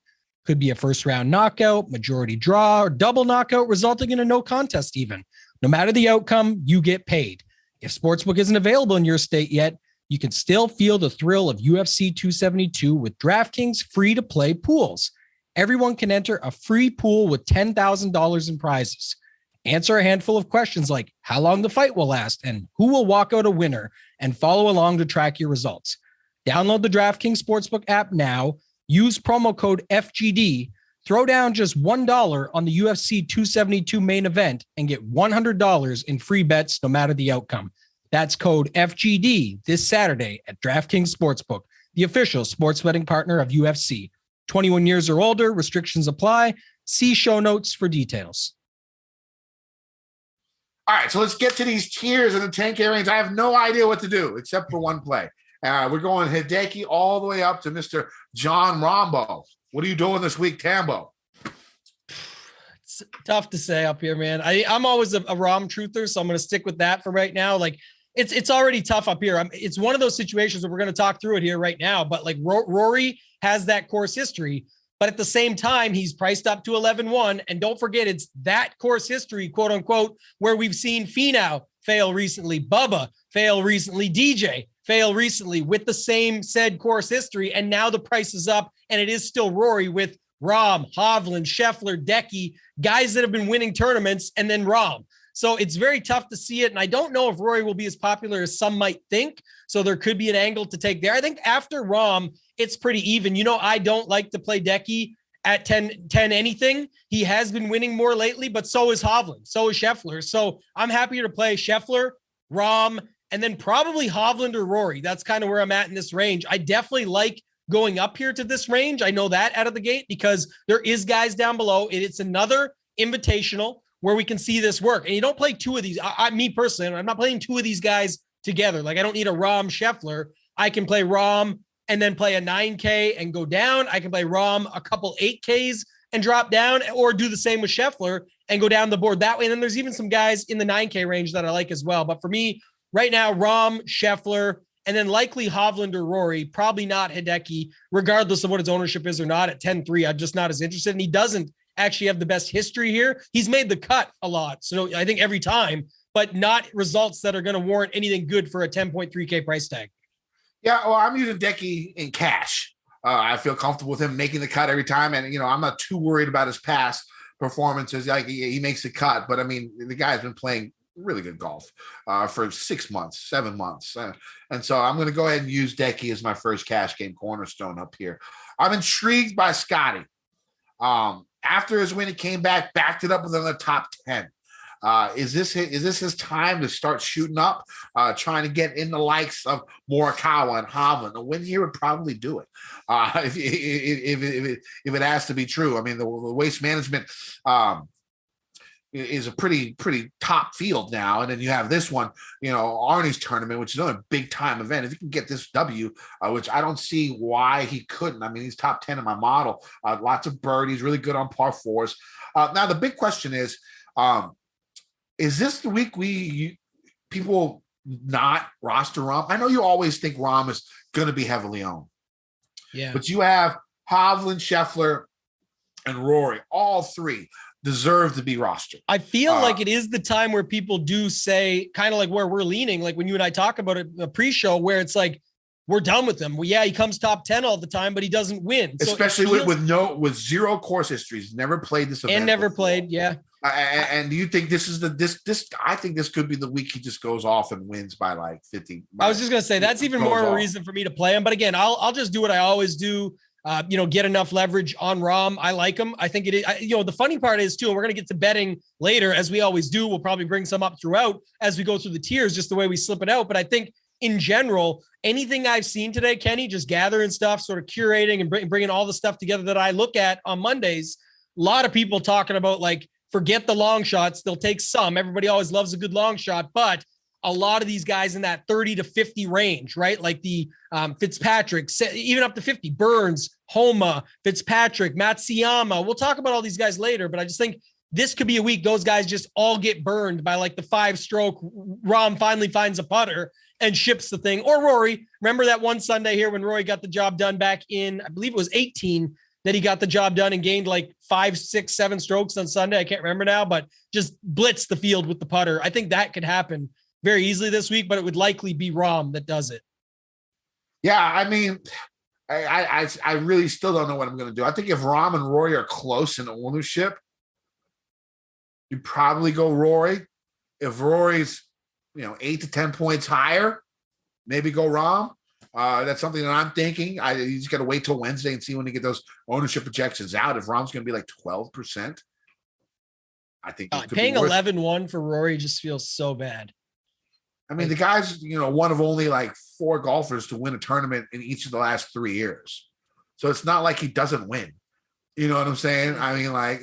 Could be a first-round knockout, majority draw, or double knockout resulting in a no contest even. No matter the outcome, you get paid. If Sportsbook isn't available in your state yet, you can still feel the thrill of UFC 272 with DraftKings free-to-play pools. Everyone can enter a free pool with $10,000 in prizes. Answer a handful of questions like how long the fight will last and who will walk out a winner, and follow along to track your results. Download the DraftKings Sportsbook app now, use promo code FGD, throw down just $1 on the UFC 272 main event, and get $100 in free bets no matter the outcome. That's code FGD this Saturday at DraftKings Sportsbook, the official sports betting partner of UFC. 21 years or older, restrictions apply. See show notes for details. All right, so let's get to these tiers in the 10K range. I have no idea what to do except for one play. We're going Hideki all the way up to Mr. John Rombo. What are you doing this week, Tambo? It's tough to say up here, man. I'm always a Rom truther, so I'm going to stick with that for right now. Like, it's already tough up here. It's one of those situations where we're going to talk through it here right now. But like Rory has that course history, but at the same time, he's priced up to 11-1. And don't forget, it's that course history, quote unquote, where we've seen Finau fail recently, Bubba fail recently, DJ fail recently with the same said course history. And now the price is up, and it is still Rory with Rahm, Hovland, Scheffler, Decky, guys that have been winning tournaments, and then Rahm. So it's very tough to see it. And I don't know if Rory will be as popular as some might think. So there could be an angle to take there. I think after Rahm, it's pretty even. You know, I don't like to play Decky at 10 anything. He has been winning more lately, but so is Hovland. So is Scheffler. So I'm happier to play Scheffler, Rahm, and then probably Hovland or Rory. That's kind of where I'm at in this range. I definitely like going up here to this range. I know that out of the gate because there is guys down below. It's another invitational where we can see this work. And you don't play two of these. Me personally, I'm not playing two of these guys together. Like I don't need a Rahm Scheffler. I can play Rahm and then play a 9K and go down. I can play Rahm a couple 8Ks and drop down, or do the same with Scheffler and go down the board that way. And then there's even some guys in the 9K range that I like as well. But for me right now, Rahm, Scheffler, and then likely Hovland or Rory, probably not Hideki, regardless of what his ownership is or not. At 10-3, I'm just not as interested. And he doesn't actually have the best history here. He's made the cut a lot. So I think every time, but not results that are going to warrant anything good for a 10.3K price tag. Yeah, well, I'm using Decky in cash. I feel comfortable with him making the cut every time. And, I'm not too worried about his past performances. Like he makes the cut. But, I mean, the guy's been playing really good golf for 6 months, 7 months. And so I'm going to go ahead and use Decky as my first cash game cornerstone up here. I'm intrigued by Scotty. After his win, he came back, backed it up with another top 10. Is this his time to start shooting up, trying to get in the likes of Morikawa and Hovland? A win here would probably do it. If it has to be true. I mean, the Waste Management is a pretty top field now, and then you have this one, Arnie's tournament, which is another big time event. If you can get this W, which I don't see why he couldn't. I mean, he's top 10 in my model. Lots of birdies, really good on par fours. Now the big question is this the week people not roster Rahm? I know you always think Rahm is going to be heavily owned. Yeah. But you have Hovland, Scheffler, and Rory. All three deserve to be rostered. I feel like it is the time where people do say, kind of like where we're leaning, like when you and I talk about it, a pre-show, where it's like, we're done with him. Well, yeah, he comes top 10 all the time, but he doesn't win. So especially with zero course history. He's never played this event. And never before. Played, yeah. And do you think this is this? I think this could be the week he just goes off and wins by like 50. I was just gonna say that's even more of a reason for me to play him. But again, I'll just do what I always do. Get enough leverage on Rahm. I like him. I think it is. The funny part is too, and we're gonna get to betting later, as we always do. We'll probably bring some up throughout as we go through the tiers, just the way we slip it out. But I think in general, anything I've seen today, Kenny, just gathering stuff, sort of curating and bringing all the stuff together that I look at on Mondays. A lot of people talking about like, forget the long shots. They'll take some. Everybody always loves a good long shot, but a lot of these guys in that 30 to 50 range, right? Like the Fitzpatrick, even up to 50, Burns, Homa, Fitzpatrick, Matsuyama. We'll talk about all these guys later, but I just think this could be a week those guys just all get burned by like the 5-stroke. Rahm finally finds a putter and ships the thing. Or Rory. Remember that one Sunday here when Rory got the job done back in, I believe it was 18, that he got the job done and gained like 5, 6, 7 strokes on Sunday. I can't remember now, but just blitzed the field with the putter. I think that could happen very easily this week, but it would likely be Rahm that does it. Yeah, I mean, I really still don't know what I'm going to do. I think if Rahm and Rory are close in ownership, you probably go Rory. If Rory's 8 to 10 points higher, maybe go Rahm. That's something that I'm thinking. You just got to wait till Wednesday and see when they get those ownership projections out. If Rahm's going to be like 12%, I think paying 11-1 for Rory just feels so bad. I mean, the guy's one of only like 4 golfers to win a tournament in each of the last 3 years, so it's not like he doesn't win. You know what I'm saying? I mean, like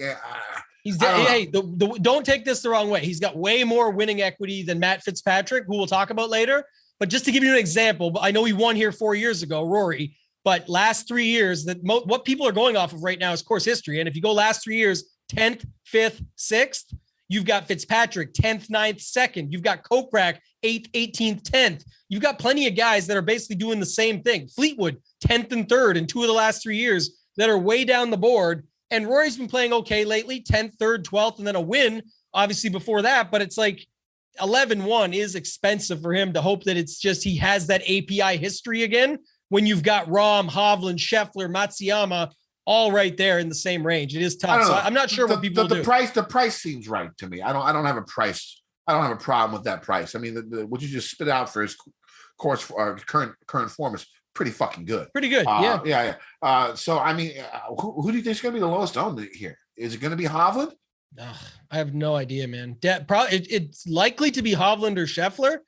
don't take this the wrong way. He's got way more winning equity than Matt Fitzpatrick, who we'll talk about later. But just to give you an example, I know he won here 4 years ago, Rory, but last 3 years, what people are going off of right now is course history. And if you go last 3 years, 10th, 5th, 6th, you've got Fitzpatrick, 10th, 9th, 2nd. You've got Kokrak, 8th, 18th, 10th. You've got plenty of guys that are basically doing the same thing. Fleetwood, 10th and 3rd in 2 of the last 3 years that are way down the board. And Rory's been playing okay lately, 10th, 3rd, 12th, and then a win, obviously, before that. But it's like 11-1 is expensive for him to hope that it's just he has that API history again when you've got Rahm, Hovland, Scheffler, Matsuyama all right there in the same range. It is tough. So I'm not sure what people do. The price seems right to me. I don't have a price. I don't have a problem with that price. I mean, what you just spit out for his course current form is pretty fucking good. Pretty good. Yeah. So I mean, who do you think is going to be the lowest owned here? Is it going to be Hovland? I have no idea, man. Probably it's likely to be Hovland or Scheffler,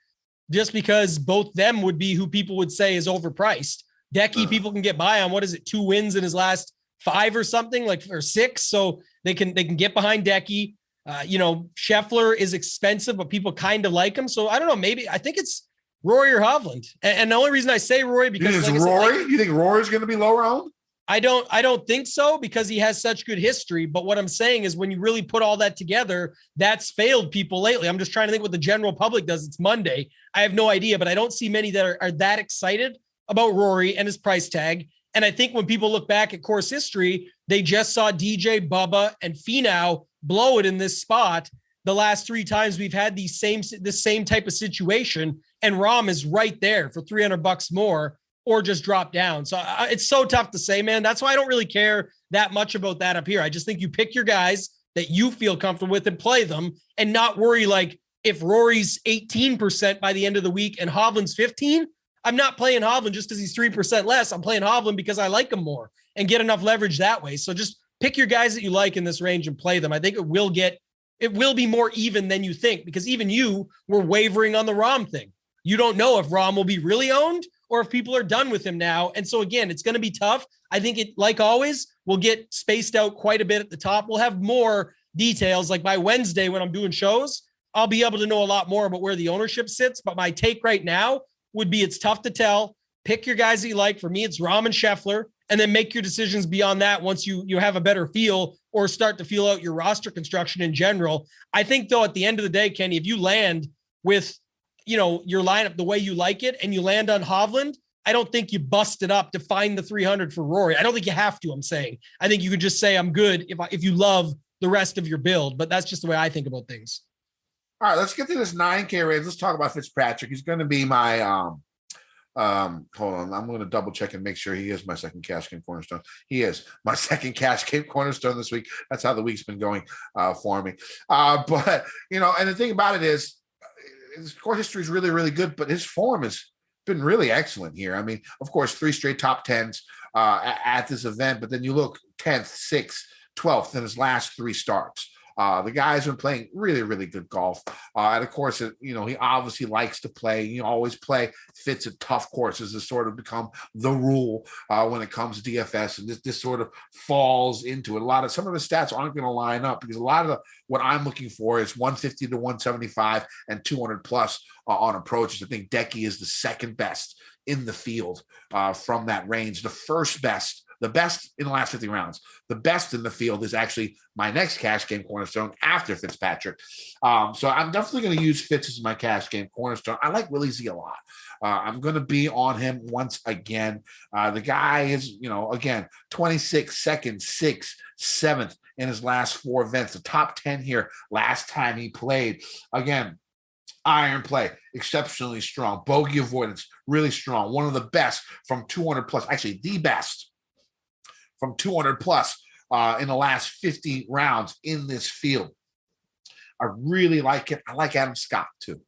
just because both them would be who people would say is overpriced. Decky, people can get by on, what is it, 2 wins in his last 5 or something, or 6. So they can get behind Decky. Scheffler is expensive, but people kind of like him. So I don't know, maybe I think it's Rory or Hovland. And the only reason I say Rory, because you think Rory's going to be lower owned? I don't think so, because he has such good history. But what I'm saying is, when you really put all that together, that's failed people lately. I'm just trying to think what the general public does. It's Monday. I have no idea, but I don't see many that are that excited about Rory and his price tag. And I think when people look back at course history, they just saw DJ, Bubba, and Finau blow it in this spot the last 3 times we've had this same type of situation. And Rahm is right there for $300 more, or just drop down. So it's so tough to say, man. That's why I don't really care that much about that up here. I just think you pick your guys that you feel comfortable with and play them, and not worry, like, if Rory's 18% by the end of the week and Hovland's 15, I'm not playing Hovland just because he's 3% less. I'm playing Hovland because I like him more and get enough leverage that way. So just pick your guys that you like in this range and play them. I think it will be more even than you think, because even you were wavering on the Rahm thing. You don't know if Rahm will be really owned or if people are done with him now. And so again, it's going to be tough. I think it, like always, will get spaced out quite a bit at the top. We'll have more details, like by Wednesday when I'm doing shows, I'll be able to know a lot more about where the ownership sits. But my take right now would be, it's tough to tell. Pick your guys that you like. For me, it's Rahm and Scheffler, and then make your decisions beyond that once you have a better feel, or start to feel out your roster construction in general. I think, though, at the end of the day, Kenny, if you land with, your lineup the way you like it, and you land on Hovland, I don't think you bust it up to find the 300 for Rory. I don't think you have to, I'm saying. I think you could just say, I'm good if you love the rest of your build, but that's just the way I think about things. All right, let's get to this 9K range. Let's talk about Fitzpatrick. He's going to be my hold on. I'm going to double check and make sure he is my second cash game cornerstone. He is my second cash game cornerstone this week. That's how the week's been going for me. But and the thing about it is, his course history is really, really good, but his form has been really excellent here. I mean, of course, 3 straight top 10s at this event, but then you look 10th, 6th, 12th in his last 3 starts. The guy's been playing really, really good golf. And of course, he obviously likes to play. You always play Fitz at tough courses has sort of become the rule when it comes to DFS. And this sort of falls into it. Some of his stats aren't going to line up, because a lot of what I'm looking for is 150 to 175 and 200 plus on approaches. I think Decky is the second best in the field from that range. The best in the last 50 rounds. The best in the field is actually my next cash game cornerstone after Fitzpatrick. So I'm definitely going to use Fitz as my cash game cornerstone. I like Willie Z a lot. I'm going to be on him once again. The guy is, again, 26, 2nd, 6th, 7th in his last 4 events. The top 10 here last time he played. Again, iron play, exceptionally strong. Bogey avoidance, really strong. One of the best from 200 plus, actually the best from 200 plus in the last 50 rounds in this field. I really like it. I like Adam Scott too.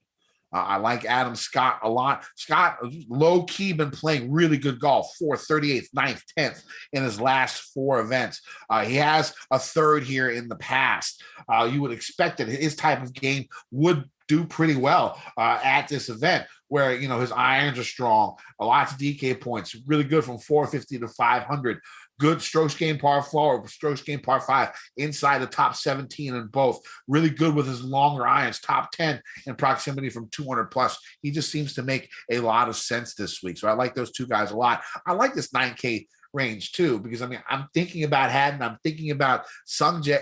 I like Adam Scott a lot. Scott, low-key, been playing really good golf. 4th, 38th, 9th, 10th in his last 4 events. He has a 3rd here in the past. You would expect that his type of game would do pretty well at this event, where, his irons are strong, lots of DK points, really good from 450 to 500. Good strokes gained par 4, strokes gained par 5, inside the top 17 in both. Really good with his longer irons, top 10 in proximity from 200 plus. He just seems to make a lot of sense this week. So I like those 2 guys a lot. I like this 9K range too, because I'm thinking about Haddon. I'm thinking about Sungjae.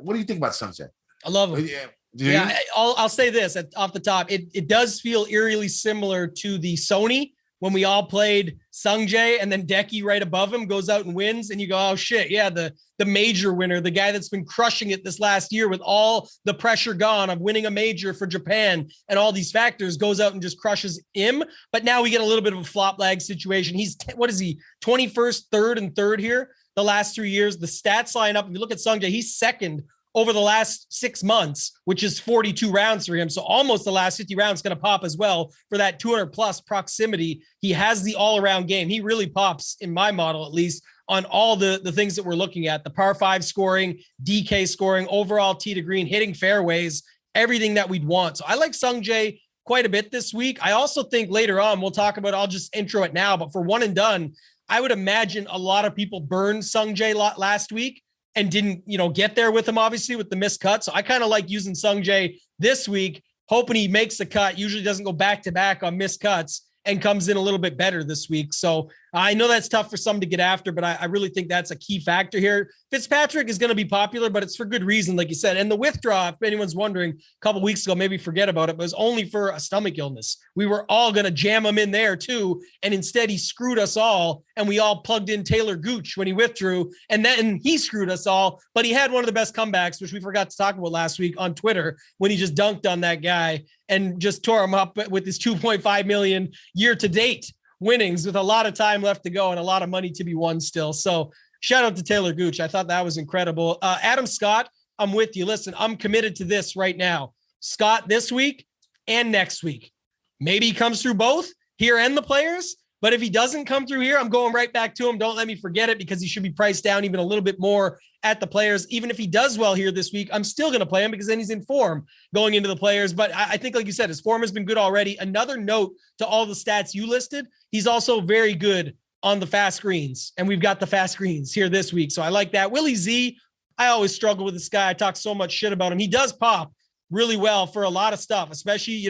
What do you think about Sungjae? I love him. Yeah, I'll say this off the top. It does feel eerily similar to the Sony, when we all played Sungjae, and then Decky right above him goes out and wins, and you go, oh shit, yeah, the major winner, the guy that's been crushing it this last year with all the pressure gone of winning a major for Japan and all these factors, goes out and just crushes him. But now we get a little bit of a flop lag situation. He's, what is he, 21st, 3rd, and 3rd here the last 3 years. The stats line up. If you look at Sungjae, he's 2nd over the last 6 months, which is 42 rounds for him. So almost the last 50 rounds going to pop as well for that 200 plus proximity. He has the all around game. He really pops, in my model, at least, on all the things that we're looking at: the par 5 scoring, DK scoring, overall tee to green, hitting fairways, everything that we'd want. So I like Sungjae quite a bit this week. I also think later on, we'll talk about, I'll just intro it now, but for one and done, I would imagine a lot of people burned Sung Jae last week and didn't, get there with him, obviously, with the missed cut. So I kind of like using Sung Jae this week, hoping he makes the cut, usually doesn't go back to back on missed cuts, and comes in a little bit better this week. So I know that's tough for some to get after, but I really think that's a key factor here. Fitzpatrick is going to be popular, but it's for good reason, like you said. And the withdraw, if anyone's wondering, a couple weeks ago, maybe forget about it, but it was only for a stomach illness. We were all going to jam him in there too. And instead he screwed us all. And we all plugged in Taylor Gooch when he withdrew. And then he screwed us all, but he had one of the best comebacks, which we forgot to talk about last week on Twitter, when he just dunked on that guy and just tore him up with his 2.5 million year to date winnings, with a lot of time left to go and a lot of money to be won still. So shout out to Taylor Gooch. I thought that was incredible. Adam Scott, I'm with you. Listen, I'm committed to this right now. Scott this week and next week. Maybe he comes through both here and the players, but if he doesn't come through here, I'm going right back to him. Don't let me forget it, because he should be priced down even a little bit more at the players. Even if he does well here this week, I'm still going to play him, because then he's in form going into the players. But I think, like you said, his form has been good already. Another note to all the stats you listed, he's also very good on the fast screens, and we've got the fast screens here this week. So I like that. Willie Z, I always struggle with this guy. I talk so much shit about him. He does pop really well for a lot of stuff, especially,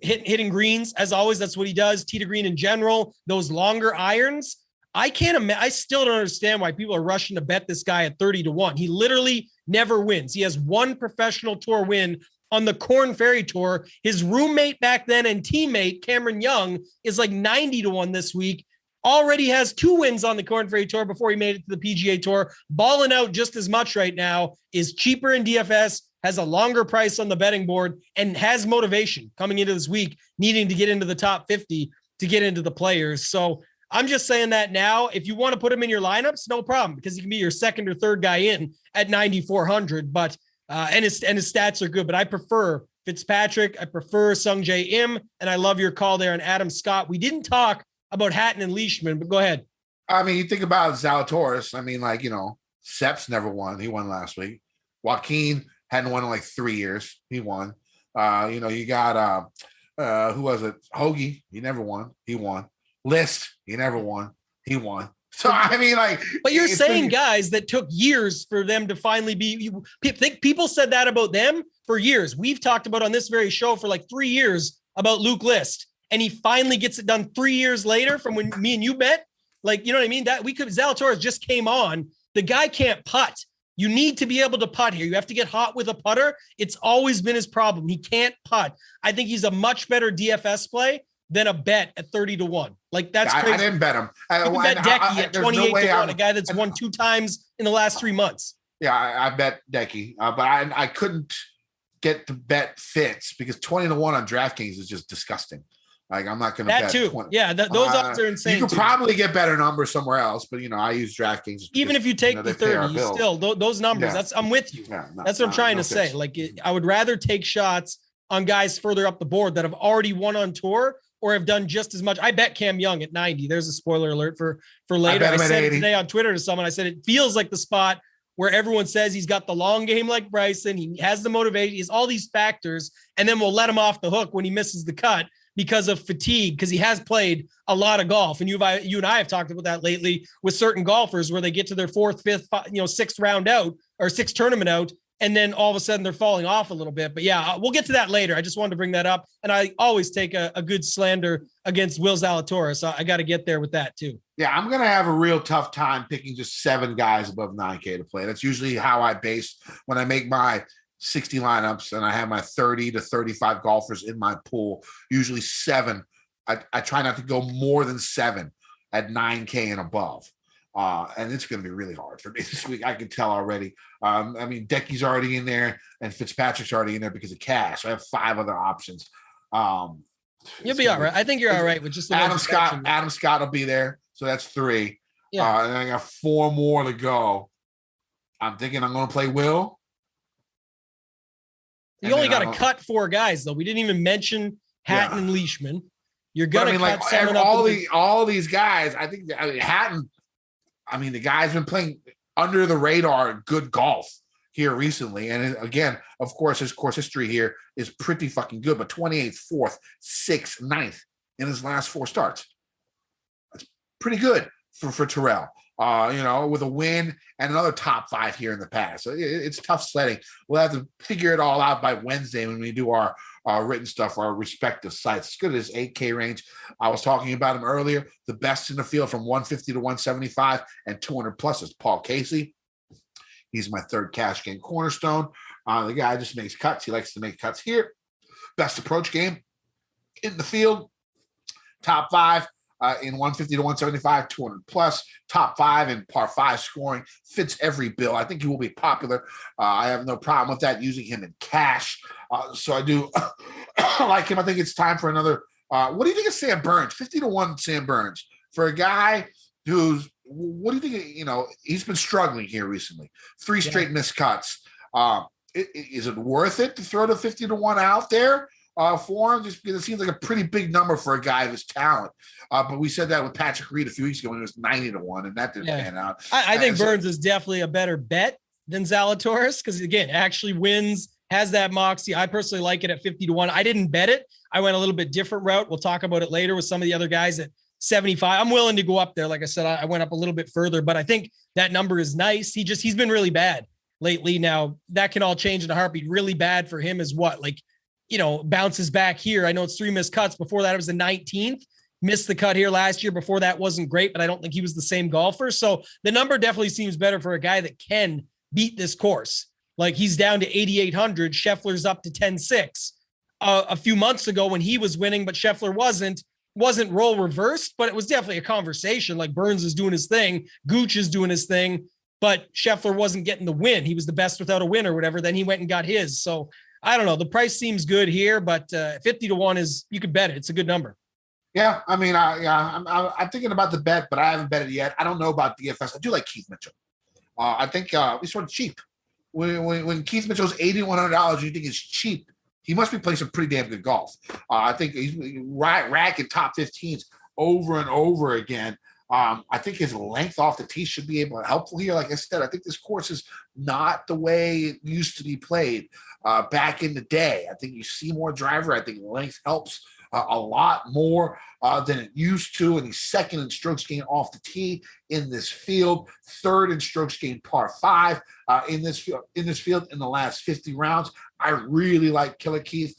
hitting greens. As always, that's what he does. Tee to green in general, those longer irons. I still don't understand why people are rushing to bet this guy at 30-1. He literally never wins. He has one professional tour win on the Korn Ferry Tour. His roommate back then and teammate, Cameron Young, is like 90-1 this week. Already has 2 wins on the Korn Ferry Tour before he made it to the PGA Tour. Balling out just as much right now, is cheaper in DFS, has a longer price on the betting board, and has motivation coming into this week, needing to get into the top 50 to get into the players. So I'm just saying that now. If you want to put him in your lineups, no problem, because he can be your second or third guy in at 9,400. But and his stats are good. But I prefer Fitzpatrick. I prefer Sung Jae Im, and I love your call there on Adam Scott. We didn't talk about Hatton and Leishman, but go ahead. I mean, you think about Zalatoris. I mean, Sepp's never won. He won last week. Joaquin hadn't won in like 3 years. He won. You got who was it? Hoagie. He never won. He won. List. He never won. He won. So I mean, but you're saying guys that took years for them to finally be. Think people said that about them for years. We've talked about on this very show for like 3 years about Luke List, and he finally gets it done 3 years later from when me and you met. You know what I mean? That Zalatoris just came on. The guy can't putt. You need to be able to putt here. You have to get hot with a putter. It's always been his problem. He can't putt. I think he's a much better DFS play than a bet at 30-1. That's crazy. I didn't bet him. You can bet Decky at 28-1, a guy that's won 2 times in the last 3 months. Yeah, I bet Decky, but I couldn't get to bet Fitz, because 20-1 on DraftKings is just disgusting. I'm not going to bet too. 20. Yeah, those odds are insane. You could probably get better numbers somewhere else, but I use DraftKings. Even if you take the 30, you still those numbers. Yeah. I'm with you. Yeah, that's what I'm trying to say. I would rather take shots on guys further up the board that have already won on tour or have done just as much. I bet Cam Young at 90. There's a spoiler alert for later. I said it today on Twitter to someone. I said it feels like the spot where everyone says he's got the long game like Bryson. He has the motivation. He has all these factors, and then we'll let him off the hook when he misses the cut because of fatigue, because he has played a lot of golf. And you and I have talked about that lately with certain golfers where they get to their 4th, 5th, 6th round out or 6th tournament out, and then all of a sudden they're falling off a little bit. But yeah, we'll get to that later. I just wanted to bring that up. And I always take a good slander against Will Zalatoris. So I got to get there with that too. Yeah, I'm going to have a real tough time picking just 7 guys above 9K to play. That's usually how I base when I make my 60 lineups and I have my 30 to 35 golfers in my pool, usually 7. I try not to go more than 7 at 9K and above. And it's going to be really hard for me this week. I can tell already. Decky's already in there and Fitzpatrick's already in there because of cash. I have 5 other options. You'll be all right. I think you're all right with just Adam Scott. Adam Scott will be there. So that's 3. Yeah. And I got 4 more to go. I'm thinking I'm going to play Will. You only got to cut 4 guys, though. We didn't even mention Hatton and Leishman. You're going to cut someone up. All these guys, I think Hatton, the guy's been playing under the radar good golf. here recently. And again, of course, his course history here is pretty fucking good, but 28th, 4th, 6th, 9th in his last 4 starts. That's pretty good for Terrell. With a win and another top 5 here in the past. So it's tough sledding. We'll have to figure it all out by Wednesday when we do our written stuff, our respective sites. As good as 8K range. I was talking about him earlier. The best in the field from 150 to 175 and 200 plus is Paul Casey. He's my third cash game cornerstone. The guy just makes cuts. He likes to make cuts here. Best approach game in the field. Top 5. In 150 to 175, 200 plus, top 5 in par 5 scoring, fits every bill. I think he will be popular. I have no problem with that, using him in cash. So I do like him. I think it's time for another. What do you think of Sam Burns? 50 to 1 Sam Burns. For a guy who's, what do you think? He's been struggling here recently. 3 straight missed cuts. Is it worth it to throw the 50 to 1 out there? For him, just because it seems like a pretty big number for a guy of his talent. But we said that with Patrick Reed a few weeks ago when it was 90 to 1, and that didn't pan out. I think Burns is definitely a better bet than Zalatoris because, again, actually wins, has that moxie. I personally like it at 50 to 1. I didn't bet it. I went a little bit different route. We'll talk about it later with some of the other guys at 75. I'm willing to go up there. Like I said, I went up a little bit further, but I think that number is nice. He's been really bad lately. Now, that can all change in a heartbeat. Really bad for him is what? Bounces back here. I know it's 3 missed cuts. Before that, it was the 19th. Missed the cut here last year. Before that wasn't great, but I don't think he was the same golfer. So the number definitely seems better for a guy that can beat this course. Like, he's down to 8,800. Scheffler's up to 10.6. A few months ago when he was winning, but Scheffler wasn't role reversed, but it was definitely a conversation. Like, Burns is doing his thing. Gooch is doing his thing, but Scheffler wasn't getting the win. He was the best without a win or whatever. Then he went and got his. So I don't know. The price seems good here, but 50 to 1 is, you could bet it. It's a good number. Yeah. I mean, I'm thinking about the bet, but I haven't bet it yet. I don't know about DFS. I do like Keith Mitchell. I think he's sort of cheap. When Keith Mitchell's $8,100, you think it's cheap. He must be playing some pretty damn good golf. I think he's racking top 15s over and over again. I think his length off the tee should be able to helpful here. Like I said, I think this course is not the way it used to be played back in the day. I think you see more driver. I think length helps a lot more than it used to. And he's second in strokes gained off the tee in this field, third in strokes gained par 5 in this field in the last 50 rounds. I really like Killer Keith.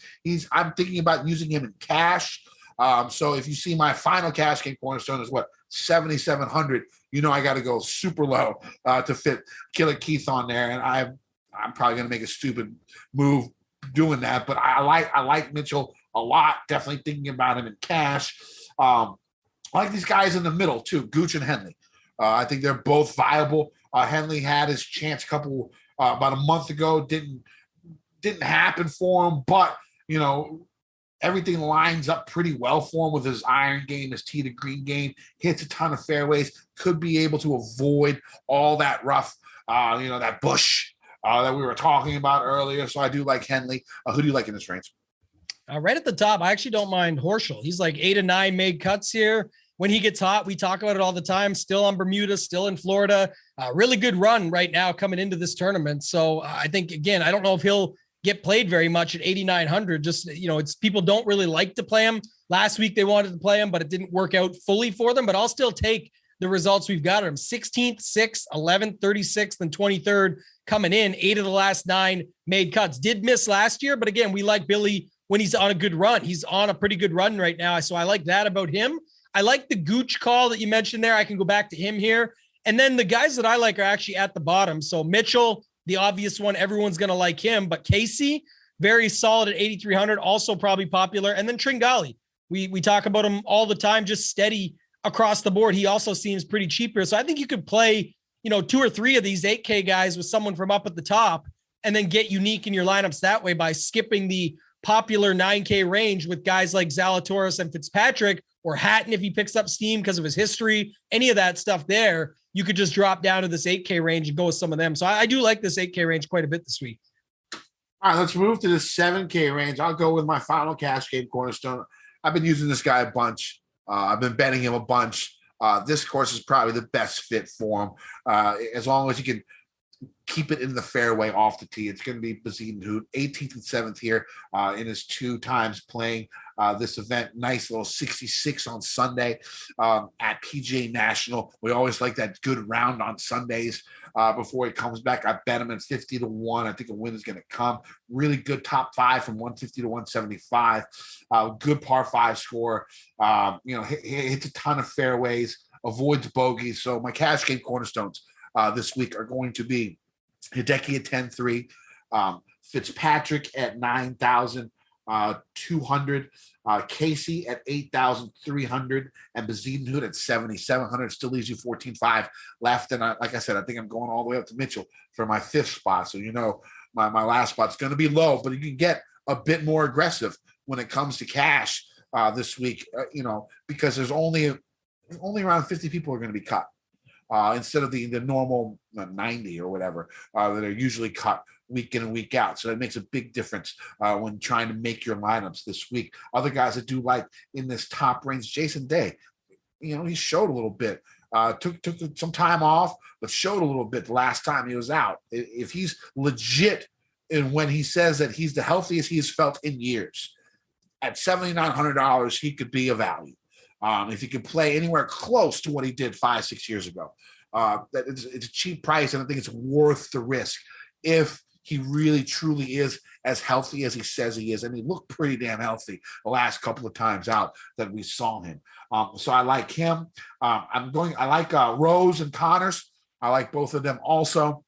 I'm thinking about using him in cash. So if you see my final cash game cornerstone is what, 7,700, I got to go super low to fit Killer Keith on there. And I'm probably going to make a stupid move doing that, but I like Mitchell a lot. Definitely thinking about him in cash. I like these guys in the middle too, Gooch and Henley. I think they're both viable. Henley had his chance about a month ago. Didn't happen for him, but everything lines up pretty well for him with his iron game, his tee to green game, hits a ton of fairways, could be able to avoid all that rough, that bush that we were talking about earlier. So I do like Henley. Who do you like in this range? Right at the top, I actually don't mind Horschel. He's like 8 to 9 made cuts here. When he gets hot, we talk about it all the time. Still on Bermuda, still in Florida. Really good run right now coming into this tournament. So I think, again, I don't know if he'll get played very much at 8,900. Just, it's people don't really like to play him. Last week they wanted to play him, but it didn't work out fully for them. But I'll still take the results we've got him. 16th, 6th, 11th, 36th, and 23rd coming in. 8 of the last 9 made cuts. Did miss last year, but again, we like Billy when he's on a good run. He's on a pretty good run right now. So I like that about him. I like the Gooch call that you mentioned there. I can go back to him here. And then the guys that I like are actually at the bottom. So Mitchell, the obvious one, everyone's going to like him, but Casey, very solid at 8,300, also probably popular. And then Tringali, we talk about him all the time, just steady across the board. He also seems pretty cheap here. So I think you could play, 2 or 3 of these 8K guys with someone from up at the top and then get unique in your lineups that way by skipping the popular 9K range with guys like Zalatoris and Fitzpatrick, or Hatton if he picks up steam because of his history, any of that stuff there. You could just drop down to this 8K range and go with some of them. So I do like this 8K range quite a bit this week. All right, let's move to the 7K range. I'll go with my final cash game cornerstone. I've been using this guy a bunch. I've been betting him a bunch. This course is probably the best fit for him. As long as he can keep it in the fairway off the tee. It's going to be Bezuidenhout, 18th and 7th here in his 2 times playing this event. Nice little 66 on Sunday at PGA National. We always like that good round on Sundays before he comes back. I bet him at 50 to 1. I think a win is going to come. Really good top 5 from 150 to 175. Good par 5 score. Hits a ton of fairways, avoids bogeys. So my cash game cornerstones this week are going to be Hideki at 10-3, Fitzpatrick at 9,200, Casey at 8,300, and Bezuidenhout at 7,700. Still leaves you 14.5 left. And like I said, I think I'm going all the way up to Mitchell for my 5th spot. So, my last spot's going to be low, but you can get a bit more aggressive when it comes to cash this week, because there's only around 50 people are going to be cut. Instead of the normal 90 or whatever that are usually cut week in and week out. So that makes a big difference when trying to make your lineups this week. Other guys that do like in this top range, Jason Day, he showed a little bit, took some time off, but showed a little bit the last time he was out. If he's legit in when he says that he's the healthiest he's felt in years, at $7,900, he could be a value. If he could play anywhere close to what he did 5-6 years ago, that it's a cheap price, and I think it's worth the risk if he really truly is as healthy as he says he is. And he looked pretty damn healthy the last couple of times out that we saw him. So I like him. I like Rose and Connors. I like both of them also.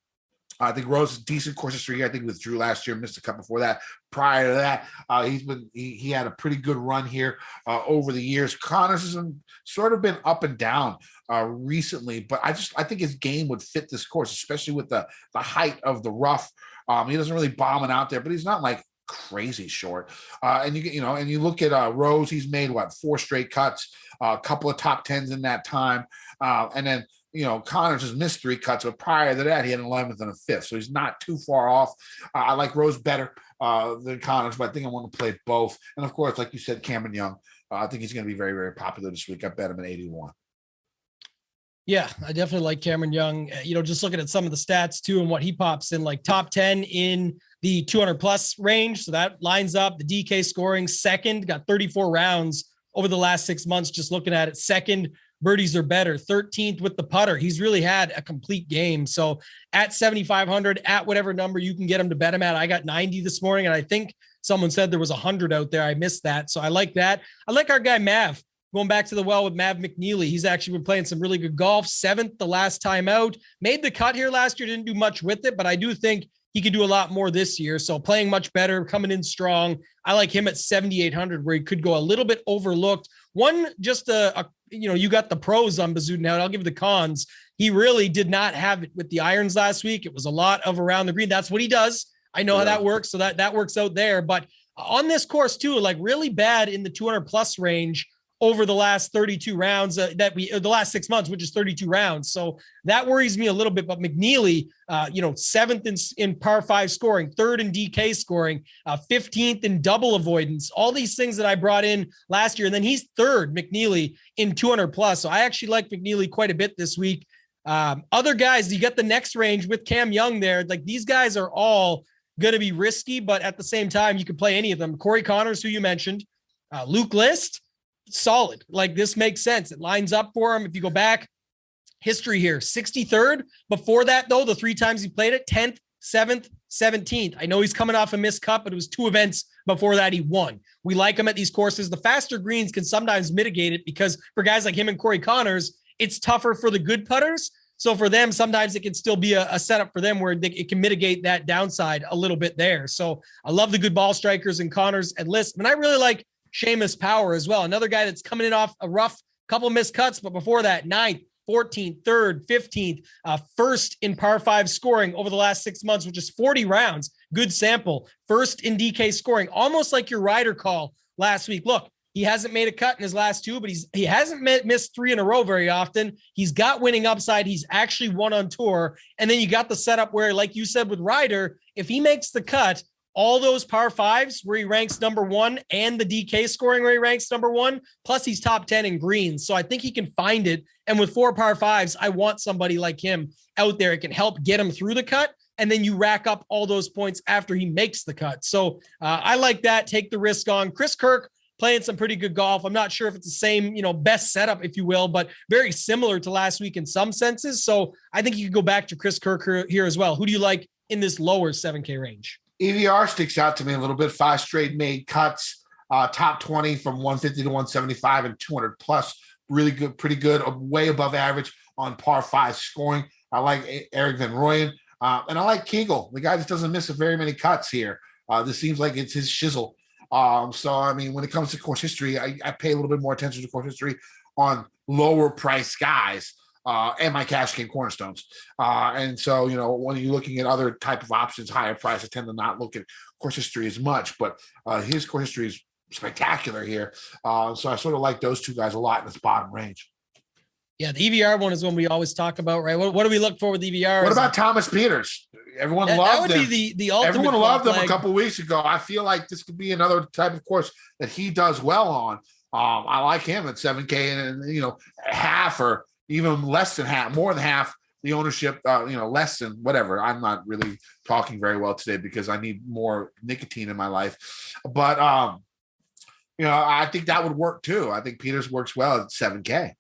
I think Rose is decent course history. I think he withdrew last year, missed a cut before that. Prior to that, he had a pretty good run here over the years. Connors has sort of been up and down recently, but I think his game would fit this course, especially with the height of the rough. He doesn't really bomb it out there, but he's not like crazy short. And you look at Rose, he's made 4 straight cuts, a couple of top 10s in that time, and then. Connors has missed 3 cuts, but prior to that, he had an 11th and a 5th. So he's not too far off. I like Rose better than Connors, but I think I want to play both. And of course, like you said, Cameron Young, I think he's going to be very, very popular this week. I bet him at 81. Yeah, I definitely like Cameron Young. Just looking at some of the stats too, and what he pops in, like top 10 in the 200 plus range. So that lines up the DK scoring second, got 34 rounds over the last 6 months. Just looking at it, second, birdies are better, 13th with the putter. He's really had a complete game. So at 7,500, at whatever number you can get him to bet him at, I got 90 this morning. And I think someone said there was 100 out there. I missed that. So I like that. I like our guy, Mav, going back to the well with Mav McNeely. He's actually been playing some really good golf. 7th the last time out, made the cut here last year. Didn't do much with it, but I do think he could do a lot more this year. So playing much better, coming in strong. I like him at 7,800, where he could go a little bit overlooked. One, just you got the pros on Bezuidenhout. I'll give the cons. He really did not have it with the irons last week. It was a lot of around the green. That's what he does. I know how that works. So that works out there. But on this course too, like really bad in the 200 plus range over the last 32 rounds the last 6 months, which is 32 rounds. So that worries me a little bit, but McNeely, 7th in par 5 scoring, 3rd in DK scoring, 15th in double avoidance, all these things that I brought in last year. And then he's 3rd, McNeely, in 200 plus. So I actually like McNeely quite a bit this week. Other guys, you get the next range with Cam Young there. Like these guys are all going to be risky, but at the same time, you could play any of them. Corey Connors, who you mentioned, Luke List, solid. Like this makes sense. It lines up for him. If you go back history here, 63rd. Before that though, the 3 times he played it, 10th, 7th, 17th. I know he's coming off a missed cut, but it was 2 events before that he won. We like him at these courses. The faster greens can sometimes mitigate it because for guys like him and Corey Connors, it's tougher for the good putters. So for them, sometimes it can still be a setup for them where it can mitigate that downside a little bit there. So I love the good ball strikers and Connors and List. And I really like Seamus Power as well. Another guy that's coming in off a rough couple of missed cuts, but before that, 9th, 14th, 3rd, 15th, 1st in par 5 scoring over the last 6 months, which is 40 rounds. Good sample. 1st in DK scoring, almost like your rider call last week. Look, he hasn't made a cut in his last 2, but he hasn't missed 3 in a row very often. He's got winning upside. He's actually won on tour. And then you got the setup where, like you said with Ryder, if he makes the cut, all those par 5s where he ranks number 1 and the DK scoring where he ranks number 1, plus he's top 10 in greens. So I think he can find it. And with 4 par 5s, I want somebody like him out there. It can help get him through the cut. and then you rack up all those points after he makes the cut. So I like that. Take the risk on Chris Kirk playing some pretty good golf. I'm not sure if it's the same, best setup, if you will, but very similar to last week in some senses. So I think you could go back to Chris Kirk here as well. Who do you like in this lower 7K range? EVR sticks out to me a little bit. 5 straight made cuts, top 20 from 150 to 175 and 200 plus. Really good, pretty good, way above average on par 5 scoring. I like Eric Van Rooyen, and I like Kegel. The guy just doesn't miss very many cuts here. This seems like it's his shizzle. So, I mean, when it comes to course history, I pay a little bit more attention to course history on lower price guys and my cash game cornerstones. And so, when you're looking at other type of options, higher price, I tend to not look at course history as much, but his course history is spectacular here. So I sort of like those two guys a lot in this bottom range. Yeah, the EVR one is one we always talk about, right? What do we look for with EVR? What about Thomas Peters? Everyone loved him. That would be the ultimate. Everyone loved him a couple of weeks ago. I feel like this could be another type of course that he does well on. I like him at 7K and half or even less than half, more than half the ownership. Less than whatever. I'm not really talking very well today because I need more nicotine in my life. But I think that would work too. I think Peters works well at 7K.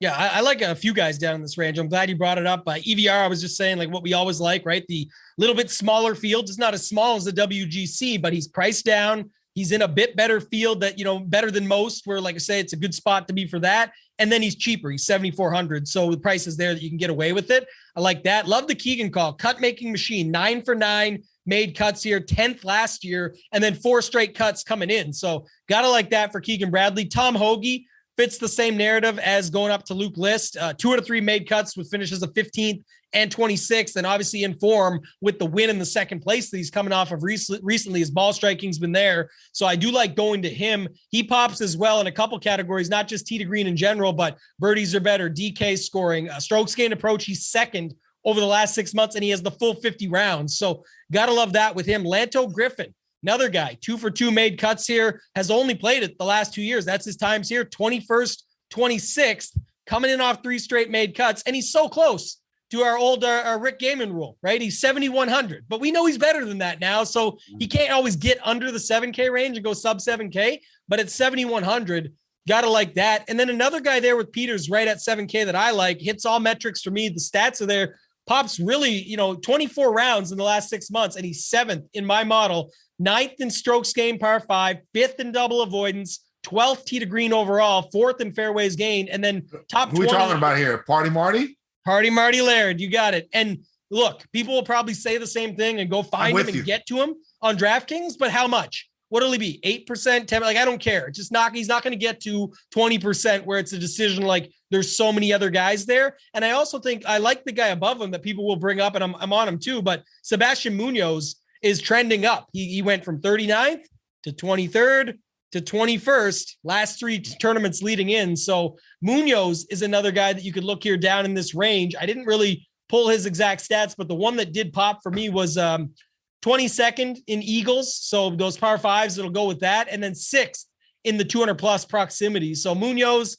Yeah, I like a few guys down in this range. I'm glad you brought it up. EVR, I was just saying, like what we always like, right? The little bit smaller field. It's not as small as the WGC, but he's priced down. He's in a bit better field that, better than most, where, like I say, it's a good spot to be for that. And then he's cheaper. He's 7,400. So the price is there that you can get away with it. I like that. Love the Keegan call. Cut making machine, 9 for 9, made cuts here, 10th last year, and then 4 straight cuts coming in. So gotta like that for Keegan Bradley. Tom Hoagie fits the same narrative as going up to Luke List. 2 out of 3 made cuts with finishes of 15th and 26th, and obviously in form with the win in the second place that he's coming off of recently. His ball striking's been there. So I do like going to him. He pops as well in a couple categories, not just tee to green in general, but birdies are better, DK scoring, strokes gained approach. He's second over the last 6 months, and he has the full 50 rounds. So gotta love that with him. Lanto Griffin, another guy, 2 for 2 made cuts here, has only played it the last 2 years. That's his times here, 21st, 26th, coming in off 3 straight made cuts. And he's so close to our old Rick Gaiman rule, right? He's 7,100, but we know he's better than that now. So he can't always get under the 7K range and go sub 7K, but at 7,100, gotta like that. And then another guy there with Peters right at 7K that I like, hits all metrics for me. The stats are there. Pops really, 24 rounds in the last 6 months, and he's 7th in my model, 9th in strokes gained par 5, 5th in double avoidance, 12th tee to green overall, 4th in fairways gained, and then top 20. Who are we talking about here? Party Marty? Party Marty Laird, you got it. And look, people will probably say the same thing and go find him and get to him on DraftKings, but how much? What'll he be? 8%, 10%? Like, I don't care. He's not going to get to 20% where it's a decision like there's so many other guys there. And I also think I like the guy above him that people will bring up, and I'm on him too, but Sebastian Munoz is trending up. He went from 39th to 23rd to 21st, last 3 tournaments leading in. So Munoz is another guy that you could look here down in this range. I didn't really pull his exact stats, but the one that did pop for me was 22nd in Eagles. So those par 5s, it'll go with that. And then 6th in the 200 plus proximity. So Munoz,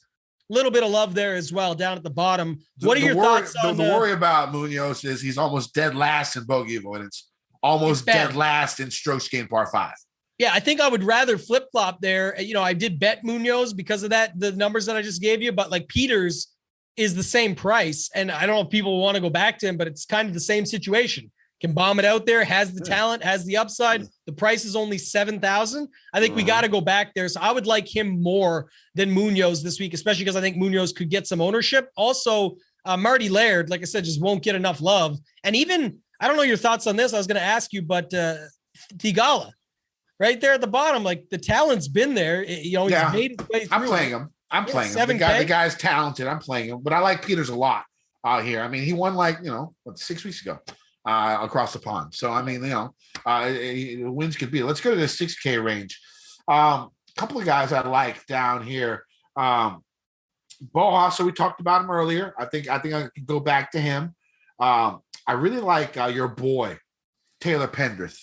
a little bit of love there as well down at the bottom. What are your thoughts on the worry about Munoz is he's almost dead last in bogey avoidance, almost dead last in strokes gained par 5. Yeah, I think I would rather flip-flop there. I did bet Munoz because of that, the numbers that I just gave you, but like Peters is the same price. And I don't know if people want to go back to him, but it's kind of the same situation. Can bomb it out there, has the talent, has the upside. The price is only 7,000. I think we got to go back there. So I would like him more than Munoz this week, especially because I think Munoz could get some ownership. Also, Marty Laird, like I said, just won't get enough love. And even, I don't know your thoughts on this. I was going to ask you, but Thigala, right there at the bottom, like the talent's been there. He's made his way through. I'm playing him. The guy's talented. I'm playing him, but I like Peters a lot here. I mean, he won 6 weeks ago across the pond. So, I mean, wins could be. Let's go to the 6K range. Couple of guys I like down here. Bo Hasso, we talked about him earlier. I think I could go back to him. I really like your boy, Taylor Pendrith.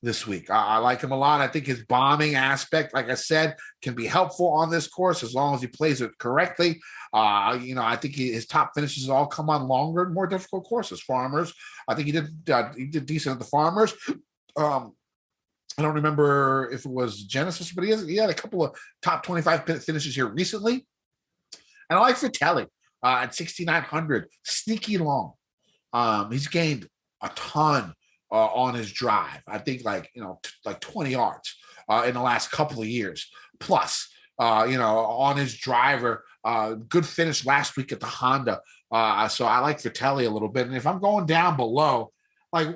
this week. I like him a lot. I think his bombing aspect, like I said, can be helpful on this course as long as he plays it correctly. I think his top finishes all come on longer, more difficult courses. Farmers, I think he did decent at the Farmers. I don't remember if it was Genesis, but he had a couple of top 25 finishes here recently. And I like Fratelli at 6,900, sneaky long. He's gained a ton on his drive. I think like 20 yards in the last couple of years. Plus, on his driver, good finish last week at the Honda. So I like Fratelli a little bit. And if I'm going down below, like,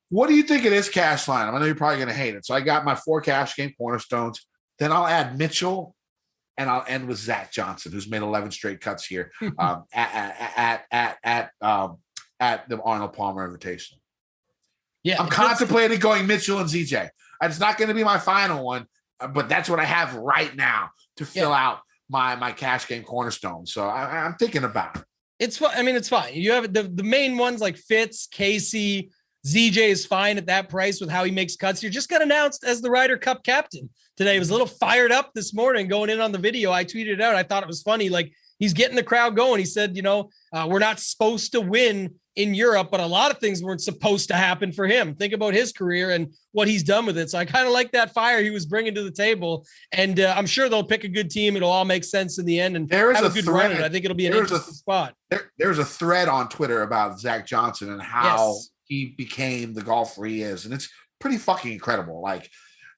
what do you think of this cash line? I know you're probably going to hate it. So I got my 4 cash game cornerstones. Then I'll add Mitchell, and I'll end with Zach Johnson, who's made 11 straight cuts here at the Arnold Palmer Invitational. Yeah, I'm contemplating going Mitchell and ZJ. It's not going to be my final one, but that's what I have right now to fill out my cash game cornerstone. So I'm thinking about it. It's fine. I mean, it's fine. You have the main ones like Fitz, Casey, ZJ is fine at that price with how he makes cuts. You just got announced as the Ryder Cup captain today. He was a little fired up this morning going in on the video. I tweeted it out. I thought it was funny. Like, he's getting the crowd going. He said, we're not supposed to win in Europe, but a lot of things weren't supposed to happen for him. Think about his career and what he's done with it. So I kind of like that fire he was bringing to the table. And I'm sure they'll pick a good team. It'll all make sense in the end. And there is have a good run. I think it'll be an interesting spot. There's a thread on Twitter about Zach Johnson and how he became the golfer he is. And it's pretty fucking incredible. Like,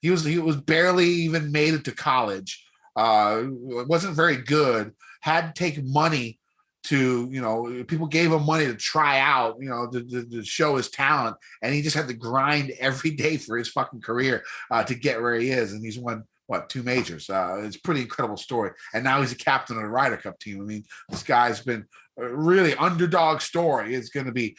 he was barely even made it to college. Wasn't very good. Had to take money to, people gave him money to try out, to show his talent. And he just had to grind every day for his fucking career to get where he is. And he's won, 2 majors. It's a pretty incredible story. And now he's a captain of the Ryder Cup team. I mean, this guy's been a really underdog story. It's going to be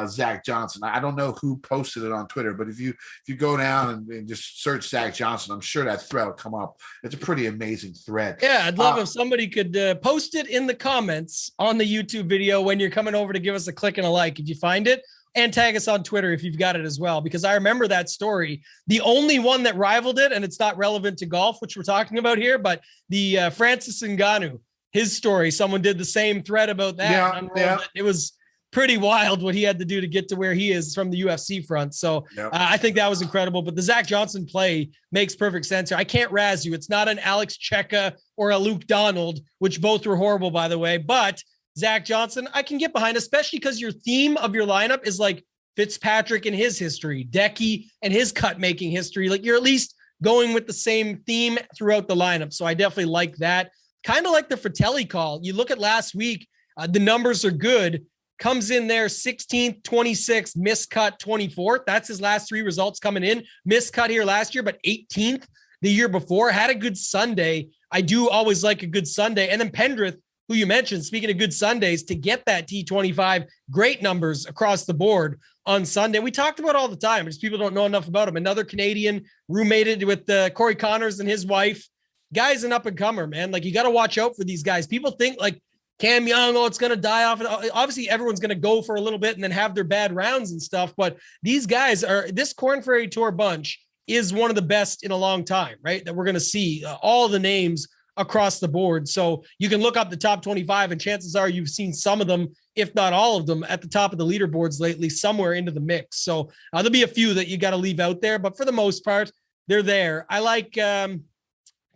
Zach Johnson. I don't know who posted it on Twitter, but if you go down and just search Zach Johnson, I'm sure that thread will come up. It's a pretty amazing thread. Yeah, I'd love if somebody could post it in the comments on the YouTube video when you're coming over to give us a click and a like if you find it, and tag us on Twitter if you've got it as well, because I remember that story. The only one that rivaled it, and it's not relevant to golf, which we're talking about here, but the Francis Ngannou, his story, someone did the same thread about that. Yeah. It was pretty wild what he had to do to get to where he is from the UFC front. So I think that was incredible. But the Zach Johnson play makes perfect sense here. I can't razz you. It's not an Alex Cheka or a Luke Donald, which both were horrible, by the way. But Zach Johnson, I can get behind, especially because your theme of your lineup is like Fitzpatrick and his history, Decky and his cut-making history. Like, you're at least going with the same theme throughout the lineup. So I definitely like that. Kind of like the Fratelli call. You look at last week, the numbers are good. Comes in there 16th, 26th, miscut 24th. That's his last 3 results coming in. Miscut here last year, but 18th the year before. Had a good Sunday. I do always like a good Sunday. And then Pendrith, who you mentioned, speaking of good Sundays, to get that T25, great numbers across the board on Sunday. We talked about all the time, just people don't know enough about him. Another Canadian, roommated with Corey Connors and his wife. Guy's an up-and-comer, man. Like, you got to watch out for these guys. People think, like, Cam Young, it's going to die off. Obviously, everyone's going to go for a little bit and then have their bad rounds and stuff. But these guys this Korn Ferry Tour bunch is one of the best in a long time, right? That we're going to see all the names across the board. So you can look up the top 25 and chances are you've seen some of them, if not all of them, at the top of the leaderboards lately, somewhere into the mix. So there'll be a few that you got to leave out there, but for the most part, they're there. I like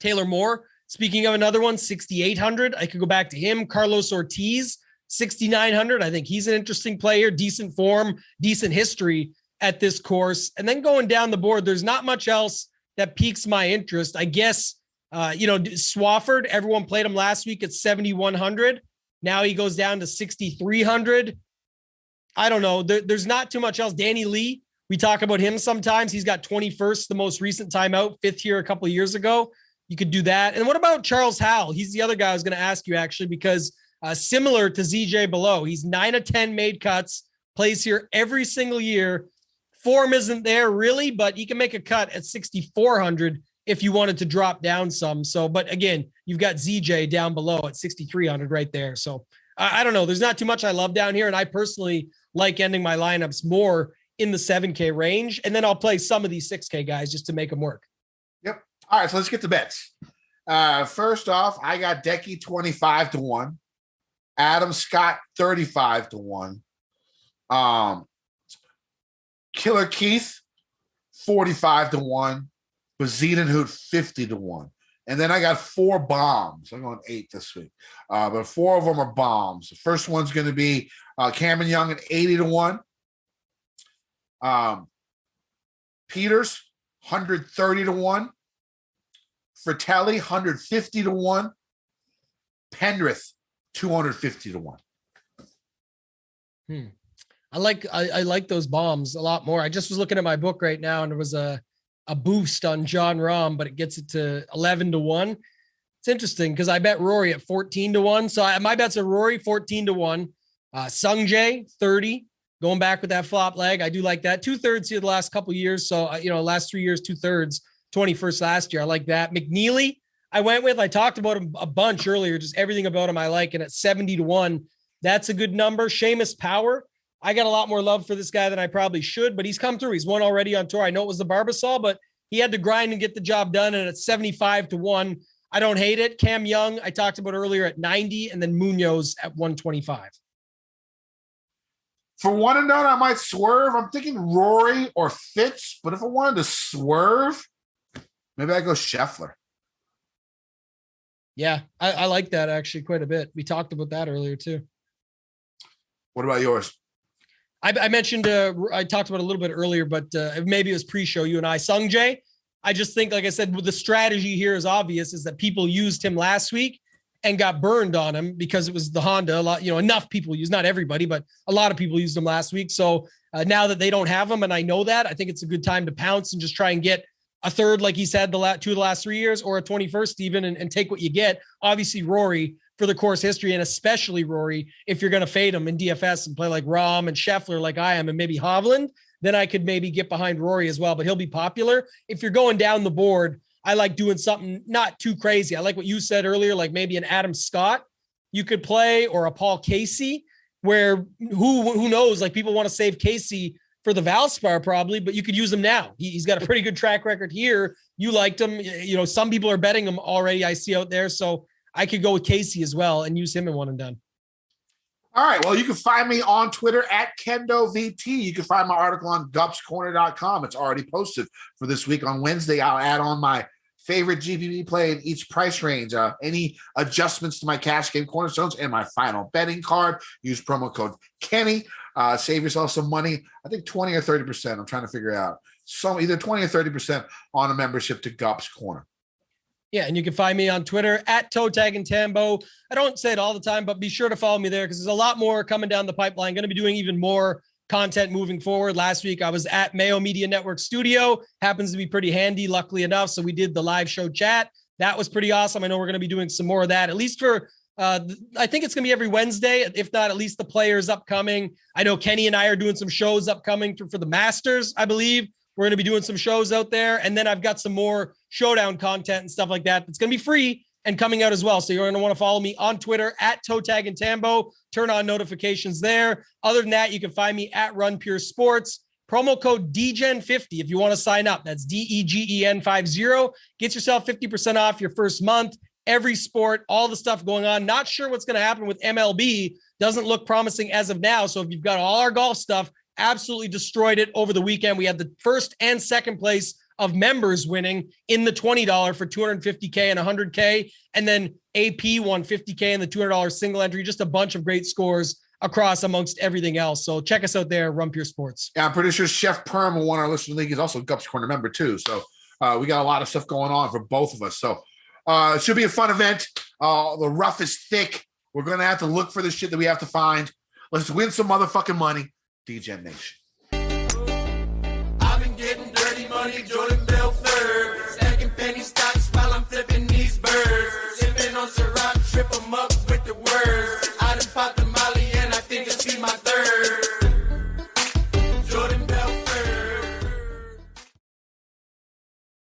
Taylor Moore. Speaking of another one, 6,800. I could go back to him. Carlos Ortiz, 6,900. I think he's an interesting player, decent form, decent history at this course. And then going down the board, there's not much else that piques my interest. I guess, Swafford, everyone played him last week at 7,100. Now he goes down to 6,300. I don't know. There's not too much else. Danny Lee, we talk about him sometimes. He's got 21st, the most recent time out, 5th here a couple of years ago. You could do that. And what about Charles Howell? He's the other guy I was going to ask you, actually, because similar to ZJ below, he's 9 of 10 made cuts, plays here every single year. Form isn't there really, but he can make a cut at 6,400 if you wanted to drop down some. So, but again, you've got ZJ down below at 6,300 right there. So I don't know. There's not too much I love down here. And I personally like ending my lineups more in the 7K range. And then I'll play some of these 6K guys just to make them work. Yep. All right, so let's get to bets. First off, I got Decky 25-1, Adam Scott 35-1, Killer Keith 45-1, Bazine Hoot 50-1. And then I got 4 bombs. I'm going 8 this week. But 4 of them are bombs. The first one's going to be Cameron Young at 80-1. Peters, 130-1. Fratelli, 150-1. Penrith, 250-1. I like those bombs a lot more. I just was looking at my book right now, and there was a boost on John Rahm, but it gets it to 11-1. It's interesting because I bet Rory at 14-1. So my bets are Rory 14-1, Sung Jae 30, going back with that flop leg. I do like that. 2/3 here the last couple of years. So last 3 years, 2/3, 21st last year. I like that. McNeely, I went with. I talked about him a bunch earlier. Just everything about him I like. And at 70-1, that's a good number. Seamus Power. I got a lot more love for this guy than I probably should, but he's come through. He's won already on tour. I know it was the Barbasol, but he had to grind and get the job done. And at 75-1, I don't hate it. Cam Young, I talked about earlier at 90, and then Munoz at 125. For one and done, I might swerve. I'm thinking Rory or Fitz, but if I wanted to swerve, maybe I go Scheffler. Yeah, I like that actually quite a bit. We talked about that earlier too. What about yours? I mentioned, I talked about it a little bit earlier, but maybe it was pre-show, you and I. Sung Jae, I just think, like I said, the strategy here is obvious, is that people used him last week and got burned on him because it was the Honda. A lot, enough people use, not everybody, but a lot of people used him last week. So now that they don't have him, and I know that, I think it's a good time to pounce and just try and get a third, like he said, 2 of the last 3 years, or a 21st even, and take what you get. Obviously, Rory for the course history, and especially Rory, if you're going to fade him in DFS and play like Rahm and Scheffler like I am, and maybe Hovland, then I could maybe get behind Rory as well, but he'll be popular. If you're going down the board, I like doing something not too crazy. I like what you said earlier, like maybe an Adam Scott you could play, or a Paul Casey, where who knows, like people want to save Casey for the Valspar probably, but you could use him now. He's got a pretty good track record here. You liked him. Some people are betting him already, I see out there. So I could go with Casey as well and use him in one and done. All right. Well, you can find me on Twitter at KendoVT. You can find my article on gupscorner.com. It's already posted for this week. On Wednesday, I'll add on my favorite GPP play in each price range, any adjustments to my cash game cornerstones, and my final betting card. Use promo code Kenny. Save yourself some money. I think 20 or 30%. I'm trying to figure out. So either 20 or 30% on a membership to Gups Corner. Yeah, and you can find me on Twitter at @ToeTagAndTambo. I don't say it all the time, but be sure to follow me there because there's a lot more coming down the pipeline. Going to be doing even more content moving forward. Last week, I was at Mayo Media Network Studio. Happens to be pretty handy, luckily enough. So we did the live show chat. That was pretty awesome. I know we're going to be doing some more of that, at least for, I think it's going to be every Wednesday, if not at least the players upcoming. I know Kenny and I are doing some shows upcoming for the Masters, I believe. We're going to be doing some shows out there. And then I've got some more showdown content and stuff like that. It's going to be free and coming out as well. So you're going to want to follow me on Twitter at ToeTagAndTambo. Turn on notifications there. Other than that, you can find me at Run Pure Sports. Promo code DGEN50 if you want to sign up. That's DEGEN50. Get yourself 50% off your first month. Every sport, all the stuff going on. Not sure what's going to happen with MLB. Doesn't look promising as of now. So if you've got all our golf stuff, absolutely destroyed it over the weekend. We had the first and second place of members winning in the $20 for $250K and $100K. And then AP won $50K in the $200 single entry. Just a bunch of great scores across amongst everything else. So check us out there, Run Pure Sports. Yeah, I'm pretty sure Chef Perm, who won our listener league, is also Gups Corner member too. So we got a lot of stuff going on for both of us. So it should be a fun event. The rough is thick. We're going to have to look for the shit that we have to find. Let's win some motherfucking money. DGen Nation.